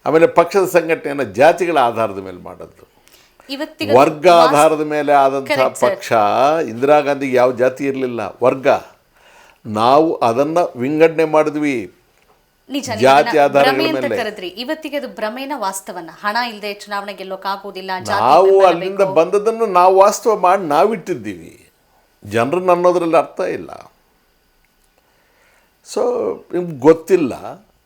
ಆಮೇಲೆ ಪಕ್ಷದ ಸಂಘಟನೆಯನ್ನು ಜಾತಿಗಳ ಆಧಾರದ ಮೇಲೆ ಮಾಡೋದು, ವರ್ಗ ಆಧಾರದ ಮೇಲೆ ಆದಂಥ ಪಕ್ಷ. ಇಂದಿರಾ ಗಾಂಧಿಗೆ ಯಾವ ಜಾತಿ ಇರಲಿಲ್ಲ, ವರ್ಗ. ನಾವು ಅದನ್ನು ವಿಂಗಡಣೆ ಮಾಡಿದ್ವಿ ಜಾತಿ ಆಧಾರದ ಮೇಲೆ. ಇವತ್ತಿಗೆ ಅದು ಭ್ರಮೇನ ವಾಸ್ತವನ. ಹಣ ಇಲ್ಲದೆ ಚುನಾವಣೆ ಗೆಲ್ಲೋಕ್ಕಾಗೋದಿಲ್ಲ. ನಾವು ಅಲ್ಲಿಂದ ಬಂದದನ್ನು ನಾವು ವಾಸ್ತವ ಮಾಡಿ ನಾವಿಟ್ಟಿದ್ದೀವಿ. ಜನರನ್ನು ಅನ್ನೋದ್ರಲ್ಲಿ ಅರ್ಥ ಇಲ್ಲ. ಸೊ ನಿಮ್ಗೆ ಗೊತ್ತಿಲ್ಲ,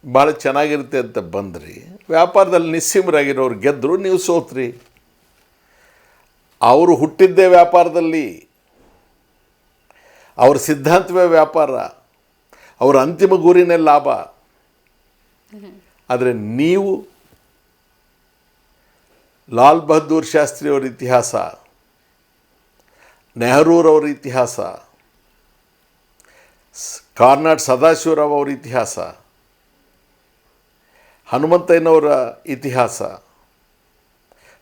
ಭಾಳ ಚೆನ್ನಾಗಿರುತ್ತೆ ಅಂತ ಬಂದ್ರಿ, ವ್ಯಾಪಾರದಲ್ಲಿ ನಿಸ್ಸೀಮರಾಗಿರೋರು ಗೆದ್ದರು, ನೀವು ಸೋತ್ರಿ. ಅವರು ಹುಟ್ಟಿದ್ದೇ ವ್ಯಾಪಾರದಲ್ಲಿ, ಅವ್ರ ಸಿದ್ಧಾಂತವೇ ವ್ಯಾಪಾರ, ಅವರ ಅಂತಿಮ ಗುರಿನೇ ಲಾಭ. ಆದರೆ ನೀವು ಲಾಲ್ ಬಹದ್ದೂರ್ ಶಾಸ್ತ್ರಿಯವರ ಇತಿಹಾಸ, ನೆಹರೂರವರ ಇತಿಹಾಸ, ಕಾರ್ನಾಡ್ ಸದಾಶಿವರಾವ್ ಅವರ ಇತಿಹಾಸ, ಹನುಮಂತಯ್ಯನವರ ಇತಿಹಾಸ,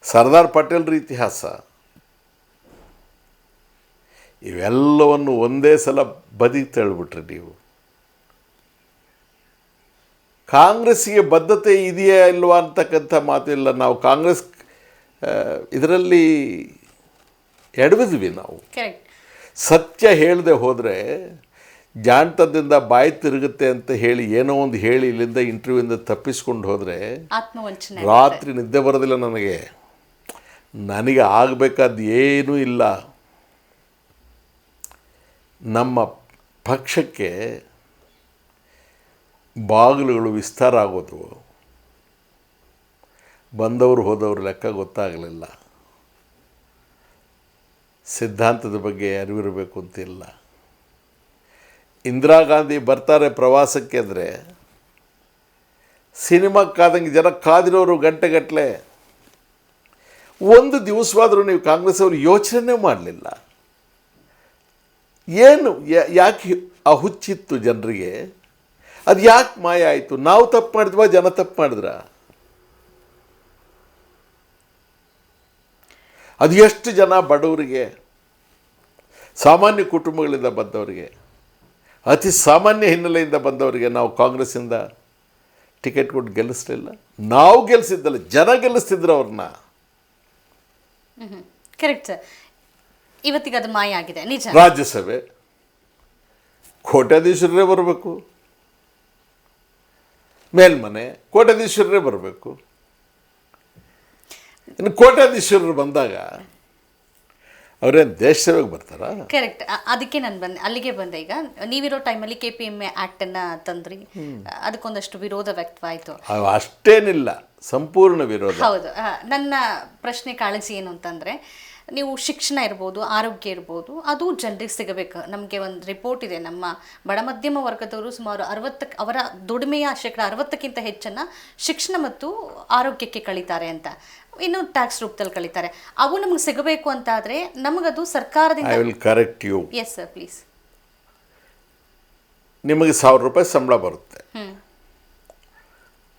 ಸರ್ದಾರ್ ಪಟೇಲ್ರ ಇತಿಹಾಸ, ಇವೆಲ್ಲವನ್ನು ಒಂದೇ ಸಲ ಬದಿಗೆ ತಳ್ಳಿಬಿಟ್ರಿ ನೀವು. ಕಾಂಗ್ರೆಸ್ಸಿಗೆ ಬದ್ಧತೆ ಇದೆಯಾ ಇಲ್ವಾ ಅಂತಕ್ಕಂಥ ಮಾತಿಲ್ಲ. ನಾವು ಕಾಂಗ್ರೆಸ್ ಇದರಲ್ಲಿ ಎಡವಿದ್ವಿ. ನಾವು ಸತ್ಯ ಹೇಳದೆ ಹೋದರೆ ಜಾಣತನದಿಂದ ಬಾಯಿ ತಿರುಗುತ್ತೆ ಅಂತ ಹೇಳಿ ಏನೋ ಒಂದು ಹೇಳಿ ಇಲ್ಲಿಂದ ಇಂಟರ್ವ್ಯೂಯಿಂದ ತಪ್ಪಿಸ್ಕೊಂಡು ಹೋದರೆ ರಾತ್ರಿ ನಿದ್ದೆ ಬರೋದಿಲ್ಲ ನನಗೆ ಆಗಬೇಕಾದ್ದು ಏನೂ ಇಲ್ಲ. ನಮ್ಮ ಪಕ್ಷಕ್ಕೆ ಬಾಗಿಲುಗಳು ವಿಸ್ತಾರ ಆಗೋದು, ಬಂದವರು ಹೋದವರು ಲೆಕ್ಕ ಗೊತ್ತಾಗಲಿಲ್ಲ. ಸಿದ್ಧಾಂತದ ಬಗ್ಗೆ ಅರಿವಿರಬೇಕು ಅಂತಿಲ್ಲ. ಇಂದಿರಾ ಗಾಂಧಿ ಬರ್ತಾರೆ ಪ್ರವಾಸಕ್ಕೆ ಅಂದರೆ ಸಿನಿಮಾಕ್ಕಾದಂಗೆ ಜನ ಕಾದಿರೋರು ಗಂಟೆಗಟ್ಟಲೆ. ಒಂದು ದಿವಸವಾದರೂ ನೀವು ಕಾಂಗ್ರೆಸ್ ಅವರು ಯೋಚನೆ ಮಾಡಲಿಲ್ಲ. ಏನು ಯಾಕೆ ಆ ಹುಚ್ಚಿತ್ತು ಜನರಿಗೆ? ಅದು ಯಾಕೆ ಮಾಯ ಆಯಿತು? ನಾವು ತಪ್ಪು ಮಾಡಿದ್ವಾ, ಜನ ತಪ್ಪು ಮಾಡಿದ್ರ? ಅದು ಎಷ್ಟು ಜನ ಬಡವರಿಗೆ, ಸಾಮಾನ್ಯ ಕುಟುಂಬಗಳಿಂದ ಬಂದವರಿಗೆ, ಅತಿ ಸಾಮಾನ್ಯ ಹಿನ್ನೆಲೆಯಿಂದ ಬಂದವರಿಗೆ ನಾವು ಕಾಂಗ್ರೆಸ್ಸಿಂದ ಟಿಕೆಟ್ ಕೊಟ್ಟು ಗೆಲ್ಲಿಸಲಿಲ್ಲ. ನಾವು ಗೆಲ್ಲಿಸಿದ್ದಲ್ಲ, ಜನ ಗೆಲ್ಲಿಸ್ತಿದ್ರು ಅವ್ರನ್ನ. Correct sir. ಇವತ್ತಿಗೆ ಅದು ಮಾಯ ಆಗಿದೆ, ನಿಜ. ರಾಜ್ಯಸಭೆ ಕೋಟ್ಯಾಧೀಶರೇ ಬರಬೇಕು, ಮೇಲ್ಮನೆ ಕೋಟ್ಯಾಧೀಶರೇ ಬರಬೇಕು. ಇನ್ನು ಕೋಟ್ಯಾಧೀಶರು ಬಂದಾಗ ಅವರೇನು ದೇಶ ಸೇವೆಗೆ ಬರ್ತಾರಾ? ಕರೆಕ್ಟ್. ಅದಕ್ಕೆ ನಾನು ಅಲ್ಲಿಗೆ ಬಂದೆ. ಈಗ ನೀವಿರೋ ಟೈಮಲ್ಲಿ KPMA ಆ್ಯಕ್ಟನ್ನು ತಂದ್ರಿ, ಅದಕ್ಕೊಂದಷ್ಟು ವಿರೋಧ ವ್ಯಕ್ತವಾಯಿತು. ಅಷ್ಟೇನಿಲ್ಲ, ಸಂಪೂರ್ಣ ವಿರೋಧ. ಹೌದು. ನನ್ನ ಪ್ರಶ್ನೆ ಕಾಳಜಿ ಏನು ಅಂತಂದರೆ, ನೀವು ಶಿಕ್ಷಣ ಇರ್ಬೋದು, ಆರೋಗ್ಯ ಇರ್ಬೋದು, ಅದು ಜನರಿಗೆ ಸಿಗಬೇಕು. ನಮಗೆ ಒಂದು ರಿಪೋರ್ಟ್ ಇದೆ, ನಮ್ಮ ಬಡ ಮಧ್ಯಮ ವರ್ಗದವರು ಸುಮಾರು 60 ಅವರ ದುಡಿಮೆಯ 60% ಹೆಚ್ಚನ್ನು ಶಿಕ್ಷಣ ಮತ್ತು ಆರೋಗ್ಯಕ್ಕೆ ಕಳೀತಾರೆ ಅಂತ, ಇನ್ನು ಟ್ಯಾಕ್ಸ್ ರೂಪದಲ್ಲಿ ಕಳೀತಾರೆ. ಅವು ನಮಗೆ ಸಿಗಬೇಕು ಅಂತಾದರೆ ನಮಗದು ಸರ್ಕಾರದಿಂದ. I will correct you. Yes sir, please. ನಿಮಗೆ 1000 ರೂಪಾಯಿ ಸಂಬಳ ಬರುತ್ತೆ,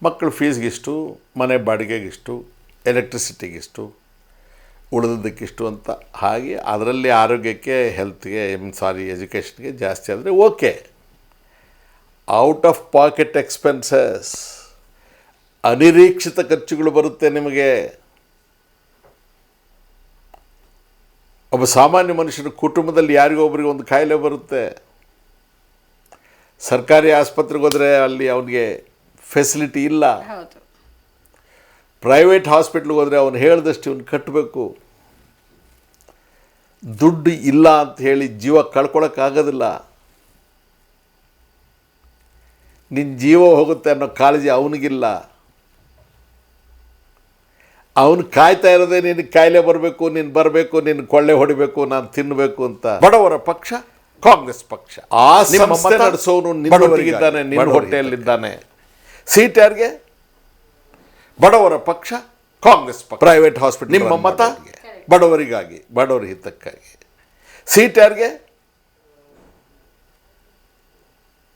ಮಕ್ಕಳ ಫೀಸ್ಗಿಷ್ಟು, ಮನೆ ಬಾಡಿಗೆಗಿಷ್ಟು, ಎಲೆಕ್ಟ್ರಿಸಿಟಿಗಿಷ್ಟು, ಉಳಿದದ್ದಕ್ಕಿಷ್ಟು ಅಂತ. ಹಾಗೆ ಅದರಲ್ಲಿ ಆರೋಗ್ಯಕ್ಕೆ, ಹೆಲ್ತ್ಗೆ, ಎಜುಕೇಷನ್ಗೆ ಜಾಸ್ತಿ ಆದರೆ okay. Out of packet expenses, ಅನಿರೀಕ್ಷಿತ ಖರ್ಚುಗಳು ಬರುತ್ತೆ ನಿಮಗೆ. ಒಬ್ಬ ಸಾಮಾನ್ಯ ಮನುಷ್ಯನ ಕುಟುಂಬದಲ್ಲಿ ಯಾರಿಗೊಬ್ಬರಿಗೆ ಒಂದು ಕಾಯಿಲೆ ಬರುತ್ತೆ. ಸರ್ಕಾರಿ ಆಸ್ಪತ್ರೆಗೆ ಹೋದರೆ ಅಲ್ಲಿ ಅವನಿಗೆ ಫೆಸಿಲಿಟಿ ಇಲ್ಲ. ಪ್ರೈವೇಟ್ ಹಾಸ್ಪಿಟ್ಲಿಗೆ ಹೋದರೆ ಅವನು ಹೇಳಿದಷ್ಟು ಇವನು ಕಟ್ಟಬೇಕು. ದುಡ್ಡು ಇಲ್ಲ ಅಂತ ಹೇಳಿ ಜೀವ ಕಳ್ಕೊಳ್ಳೋಕ್ಕಾಗೋದಿಲ್ಲ. ನಿನ್ನ ಜೀವ ಹೋಗುತ್ತೆ ಅನ್ನೋ ಕಾಳಜಿ ಅವನಿಗಿಲ್ಲ. ಅವನು ಕಾಯ್ತಾ ಇರೋದೇ ನಿನಗೆ ಕಾಯಿಲೆ ಬರಬೇಕು, ನೀನು ಬರಬೇಕು, ನಿನ್ನ ಕೊಳ್ಳೆ ಹೊಡಿಬೇಕು, ನಾನು ತಿನ್ನಬೇಕು ಅಂತ. ಬಡವರ ಪಕ್ಷ ಕಾಂಗ್ರೆಸ್ ಪಕ್ಷ. ಆ ಸಂಸ್ಥೆ ನಡೆಸೋನು ನಿನ್ನೊಟ್ಟಿಗಿದ್ದಾನೆ, ನಿನ್ನ ಹೊಟ್ಟೆಯಲ್ಲಿದ್ದಾನೆ. ಸೀಟ್ ಯಾರಿಗೆ? ಬಡವರ ಪಕ್ಷ ಕಾಂಗ್ರೆಸ್ ಪಕ್ಷ. ಪ್ರೈವೇಟ್ ಹಾಸ್ಪಿಟಲ್, ನಿಮ್ಮ ಮತ ಬಡವರಿಗಾಗಿ, ಬಡವರ ಹಿತಕ್ಕಾಗಿ. ಸೀಟ್ ಯಾರಿಗೆ?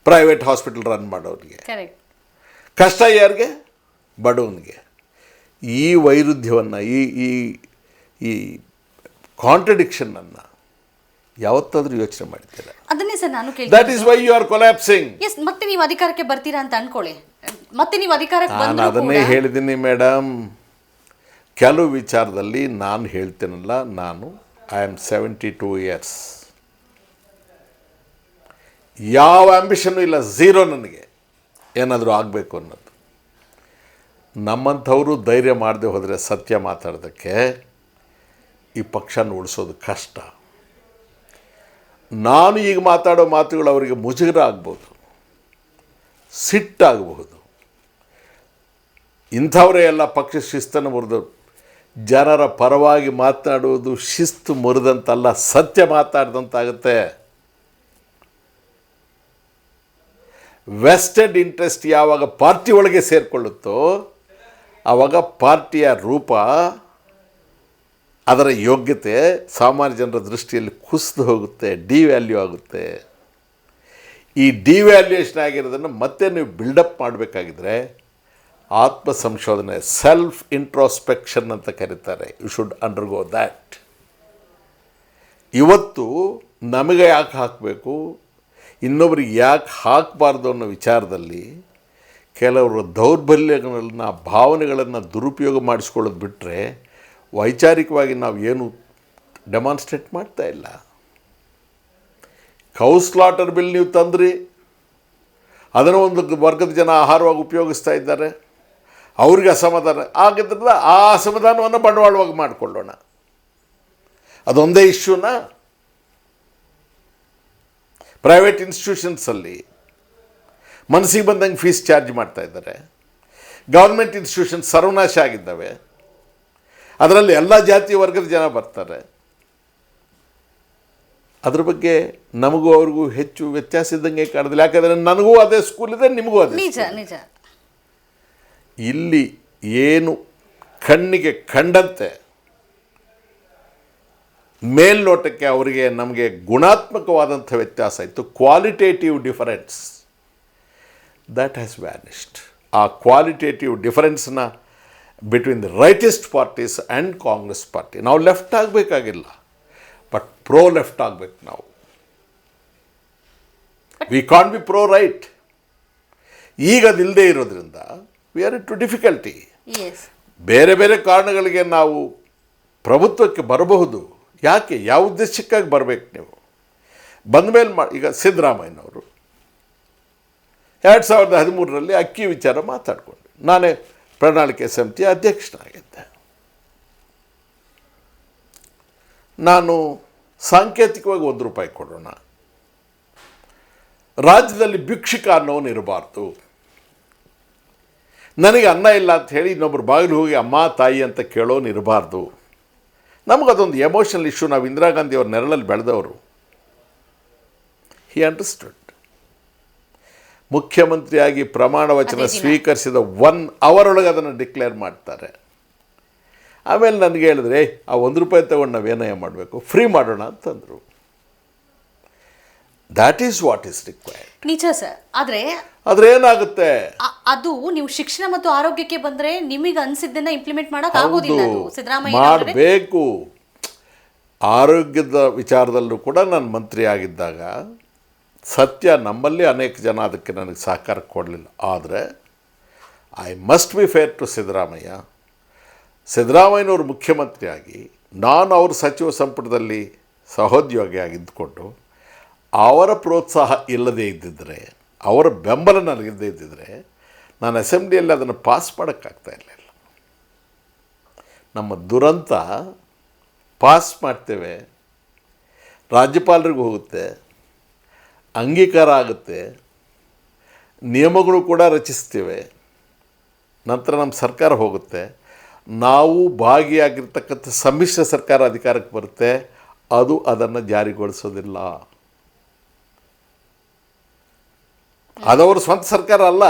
ಪ್ರೈವೇಟ್ ಹಾಸ್ಪಿಟಲ್ ರನ್ ಮಾಡೋರಿಗೆ. ಕಷ್ಟ ಯಾರಿಗೆ? ಬಡವನಿಗೆ. ಈ ವೈರುಧ್ಯವನ್ನು, ಈ ಈ ಕಾಂಟ್ರಡಿಕ್ಷನನ್ನು ಯಾವತ್ತಾದರೂ ಯೋಚನೆ ಮಾಡ್ತೀರಾ? ಅದನ್ನೇ ಸರ್ ನಾನು ಕೇಳಿ. That is why you are collapsing. Yes, ಮತ್ತೆ ನೀವು ಅಧಿಕಾರಕ್ಕೆ ಬರ್ತೀರಾ ಅಂತ ಅನ್ಕೊಳ್ಳಿ, ಮತ್ತೆ ನೀವು ಅಧಿಕಾರಕ್ಕೆ ನಾನು ಅದನ್ನೇ ಹೇಳಿದ್ದೀನಿ ಮೇಡಮ್. ಕೆಲವು ವಿಚಾರದಲ್ಲಿ ನಾನು ಹೇಳ್ತೇನಲ್ಲ, ಐ ಆಮ್ 72 ಇಯರ್ಸ್, ಯಾವ ಆಂಬಿಷನ್ನು ಇಲ್ಲ, ಝೀರೋ ನನಗೆ ಏನಾದರೂ ಆಗಬೇಕು ಅನ್ನೋದು. ನಮ್ಮಂಥವರು ಧೈರ್ಯ ಮಾಡದೆ ಹೋದರೆ ಸತ್ಯ ಮಾತಾಡೋದಕ್ಕೆ ಈ ಪಕ್ಷನ ಉಳಿಸೋದು ಕಷ್ಟ. ನಾನು ಈಗ ಮಾತಾಡೋ ಮಾತುಗಳು ಅವರಿಗೆ ಮುಜುಗರ ಆಗ್ಬೋದು, ಸಿಟ್ಟಾಗಬಹುದು, ಇಂಥವರೇ ಎಲ್ಲ ಪಕ್ಷ ಶಿಸ್ತನ್ನು ಮುರಿದು ಜನರ ಪರವಾಗಿ ಮಾತನಾಡುವುದು ಶಿಸ್ತು ಮುರಿದಂತಲ್ಲ, ಸತ್ಯ ಮಾತಾಡಿದಂತಾಗುತ್ತೆ. ವೆಸ್ಟೆಡ್ ಇಂಟ್ರೆಸ್ಟ್ ಯಾವಾಗ ಪಾರ್ಟಿ ಒಳಗೆ ಸೇರಿಕೊಳ್ಳುತ್ತೋ ಆವಾಗ ಪಾರ್ಟಿಯ ರೂಪ, ಅದರ ಯೋಗ್ಯತೆ ಸಾಮಾನ್ಯ ಜನರ ದೃಷ್ಟಿಯಲ್ಲಿ ಕುಸಿದು ಹೋಗುತ್ತೆ, ಡಿವ್ಯಾಲ್ಯೂ ಆಗುತ್ತೆ. ಈ ಡಿವ್ಯಾಲ್ಯೂಯೇಷನ್ ಆಗಿರೋದನ್ನು ಮತ್ತೆ ನೀವು ಬಿಲ್ಡಪ್ ಮಾಡಬೇಕಾಗಿದ್ರೆ ಆತ್ಮ ಸಂಶೋಧನೆ, ಸೆಲ್ಫ್ ಇಂಟ್ರೋಸ್ಪೆಕ್ಷನ್ ಅಂತ ಕರೀತಾರೆ. You should undergo that. ಇವತ್ತು ನಮಗೆ ಯಾಕೆ ಹಾಕಬೇಕು, ಇನ್ನೊಬ್ರಿಗೆ ಯಾಕೆ ಹಾಕಬಾರ್ದು ಅನ್ನೋ ವಿಚಾರದಲ್ಲಿ ಕೆಲವರು ದೌರ್ಬಲ್ಯಗಳನ್ನು, ಭಾವನೆಗಳನ್ನು ದುರುಪಯೋಗ ಮಾಡಿಸ್ಕೊಳ್ಳೋದು ಬಿಟ್ಟರೆ ವೈಚಾರಿಕವಾಗಿ ನಾವು ಏನು ಡೆಮಾನ್ಸ್ಟ್ರೇಟ್ ಮಾಡ್ತಾ ಇಲ್ಲ. ಕೌಸ್ಲಾಟರ್ ಬಿಲ್ ನೀವು ತಂದ್ರಿ, ಅದನ್ನು ಒಂದು ವರ್ಗದ ಜನ ಆಹಾರವಾಗಿ ಉಪಯೋಗಿಸ್ತಾ ಇದ್ದಾರೆ, ಅವ್ರಿಗೆ ಅಸಮಾಧಾನ ಆಗಿದ್ದರಿಂದ ಆ ಅಸಮಾಧಾನವನ್ನು ಬಂಡವಾಳವಾಗಿ ಮಾಡಿಕೊಳ್ಳೋಣ. ಅದೊಂದೇ ಇಶ್ಯೂನ. ಪ್ರೈವೇಟ್ ಇನ್ಸ್ಟಿಟ್ಯೂಷನ್ಸಲ್ಲಿ ಮನಸ್ಸಿಗೆ ಬಂದಂಗೆ ಫೀಸ್ ಚಾರ್ಜ್ ಮಾಡ್ತಾ ಇದ್ದಾರೆ. ಗೌರ್ಮೆಂಟ್ ಇನ್ಸ್ಟಿಟ್ಯೂಷನ್ ಸರ್ವನಾಶ ಆಗಿದ್ದಾವೆ, ಅದರಲ್ಲಿ ಎಲ್ಲ ಜಾತಿ ವರ್ಗದ ಜನ ಬರ್ತಾರೆ. ಅದ್ರ ಬಗ್ಗೆ ನಮಗೂ ಅವ್ರಿಗೂ ಹೆಚ್ಚು ವ್ಯತ್ಯಾಸ ಇದ್ದಂಗೆ ಕಾಣೋದಿಲ್ಲ. ಯಾಕಂದರೆ ನನಗೂ ಅದೇ ಸ್ಕೂಲ್ ಇದೆ, ನಿಮಗೂ ಅದೇ. ನಿಜ ನಿಜ. ಇಲ್ಲಿ ಏನು ಕಣ್ಣಿಗೆ ಕಂಡಂತೆ ಮೇಲ್ನೋಟಕ್ಕೆ ಅವರಿಗೆ ನಮಗೆ ಗುಣಾತ್ಮಕವಾದಂಥ ವ್ಯತ್ಯಾಸ ಇತ್ತು, qualitative difference, that has vanished. ಆ ಕ್ವಾಲಿಟೇಟಿವ್ ಡಿಫರೆನ್ಸ್ನ between the rightest parties and Congress party, ನಾವು ಲೆಫ್ಟ್ ಆಗಬೇಕಾಗಿಲ್ಲ, ಬಟ್ ಪ್ರೋ ಲೆಫ್ಟ್ ಆಗಬೇಕು ನಾವು. We can be pro right. ಈಗ ಅದಿಲ್ಲದೆ ಇರೋದ್ರಿಂದ we are into difficulty. ಬೇರೆ ಬೇರೆ ಕಾರಣಗಳಿಗೆ ನಾವು ಪ್ರಭುತ್ವಕ್ಕೆ ಬರಬಹುದು. ಯಾಕೆ, ಯಾವ ಉದ್ದೇಶಕ್ಕಾಗಿ ಬರಬೇಕು ನೀವು? ಬಂದ ಮೇಲೆ ಈಗ ಸಿದ್ದರಾಮಯ್ಯನವರು 2013 ಅಕ್ಕಿ ವಿಚಾರ ಮಾತಾಡಿಕೊಂಡು ನಾನೇ ಪ್ರಣಾಳಿಕೆ ಸಮಿತಿಯ ಅಧ್ಯಕ್ಷನಾಗಿದ್ದೆ. ನಾನು ಸಾಂಕೇತಿಕವಾಗಿ ₹1 ಕೊಡೋಣ, ರಾಜ್ಯದಲ್ಲಿ ಭಿಕ್ಷುಕ ಅನ್ನೋನು ಇರಬಾರ್ದು, ನನಗೆ ಅನ್ನ ಇಲ್ಲ ಅಂತ ಹೇಳಿ ಇನ್ನೊಬ್ಬರು ಬಾಗಿಲು ಹೋಗಿ ಅಮ್ಮ ತಾಯಿ ಅಂತ ಕೇಳೋನು ಇರಬಾರ್ದು. ನಮಗದೊಂದು ಎಮೋಷನಲ್ ಇಶ್ಯೂ. ನಾವು ಇಂದಿರಾ ಗಾಂಧಿ ಅವ್ರ ನೆರಳಲ್ಲಿ ಬೆಳೆದವರು. ಹಿ ಅಂಡರ್ಸ್ಟುಡ್. ಮುಖ್ಯಮಂತ್ರಿಯಾಗಿ ಪ್ರಮಾಣ ವಚನ ಸ್ವೀಕರಿಸಿದ 1 hour ಒಳಗೆ ಅದನ್ನು ಡಿಕ್ಲೇರ್ ಮಾಡ್ತಾರೆ. ಆಮೇಲೆ ನನಗೆ ಹೇಳಿದ್ರೆ ಆ ₹1 ತಗೊಂಡು ನಾವೇನಯ್ಯ ಮಾಡಬೇಕು, ಫ್ರೀ ಮಾಡೋಣ ಅಂತಂದರು. That is what is required. ನಿಜ ಸರ್. ಆದರೆ ಏನಾಗುತ್ತೆ, ಅದು ನೀವು ಶಿಕ್ಷಣ ಮತ್ತು ಆರೋಗ್ಯಕ್ಕೆ ಬಂದರೆ ನಿಮಗೆ ಅನಿಸಿದ್ದನ್ನ ಇಂಪ್ಲಿಮೆಂಟ್ ಮಾಡಕ್ ಆಗೋದಿಲ್ಲ. ಸಿದ್ದರಾಮಯ್ಯ ಮಾಡಬೇಕು. ಆರೋಗ್ಯದ ವಿಚಾರದಲ್ಲೂ ಕೂಡ ನಾನು ಮಂತ್ರಿ ಆಗಿದ್ದಾಗ ಸತ್ಯ ನಮ್ಮಲ್ಲಿ ಅನೇಕ ಜನ ಅದಕ್ಕೆ ನನಗೆ ಸಹಕಾರ ಕೊಡಲಿಲ್ಲ. ಆದರೆ I must be fair to Siddaramaiah. ಸಿದ್ದರಾಮಯ್ಯನವರು ಮುಖ್ಯಮಂತ್ರಿಯಾಗಿ ನಾನು ಅವ್ರ ಸಚಿವ ಸಂಪುಟದಲ್ಲಿ ಸಹೋದ್ಯೋಗಿಯಾಗಿ ಇದ್ದುಕೊಂಡು ಅವರ ಪ್ರೋತ್ಸಾಹ ಇಲ್ಲದೇ ಇದ್ದಿದ್ದರೆ, ಅವರ ಬೆಂಬಲ ನನಗಿಲ್ಲದೇ ಇದ್ದಿದ್ದರೆ ನಾನು ಅಸೆಂಬ್ಲಿಯಲ್ಲಿ ಅದನ್ನು ಪಾಸ್ ಮಾಡೋಕ್ಕಾಗ್ತಾ ಇರಲಿಲ್ಲ. ನಮ್ಮ ದುರಂತ, ಪಾಸ್ ಮಾಡ್ತೇವೆ, ರಾಜ್ಯಪಾಲರಿಗೂ ಹೋಗುತ್ತೆ, ಅಂಗೀಕಾರ ಆಗುತ್ತೆ, ನಿಯಮಗಳು ಕೂಡ ರಚಿಸ್ತೇವೆ, ನಂತರ ನಮ್ಮ ಸರ್ಕಾರ ಹೋಗುತ್ತೆ, ನಾವು ಭಾಗಿಯಾಗಿರ್ತಕ್ಕಂಥ ಸಮ್ಮಿಶ್ರ ಸರ್ಕಾರ ಅಧಿಕಾರಕ್ಕೆ ಬರುತ್ತೆ, ಅದು ಅದನ್ನು ಜಾರಿಗೊಳಿಸೋದಿಲ್ಲ. ಅದವರು ಸ್ವಂತ ಸರ್ಕಾರ ಅಲ್ಲ,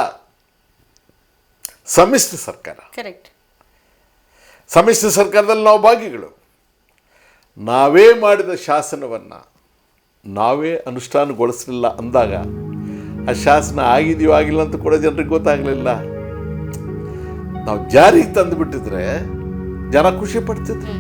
ಸಮ್ಮಿಶ್ರ ಸರ್ಕಾರ. ಕರೆಕ್ಟ್. ಸಮ್ಮಿಶ್ರ ಸರ್ಕಾರದಲ್ಲಿ ನಾವು ಭಾಗಿಗಳು. ನಾವೇ ಮಾಡಿದ ಶಾಸನವನ್ನು ನಾವೇ ಅನುಷ್ಠಾನಗೊಳಿಸಲಿಲ್ಲ ಅಂದಾಗ ಆ ಶಾಸನ ಆಗಿದೆಯೋ ಆಗಿಲ್ಲ ಅಂತ ಕೂಡ ಜನರಿಗೆ ಗೊತ್ತಾಗಲಿಲ್ಲ. ನಾವು ಜಾರಿಗೆ ತಂದುಬಿಟ್ಟಿದ್ರೆ ಜನ ಖುಷಿ ಪಡ್ತಿದ್ರು.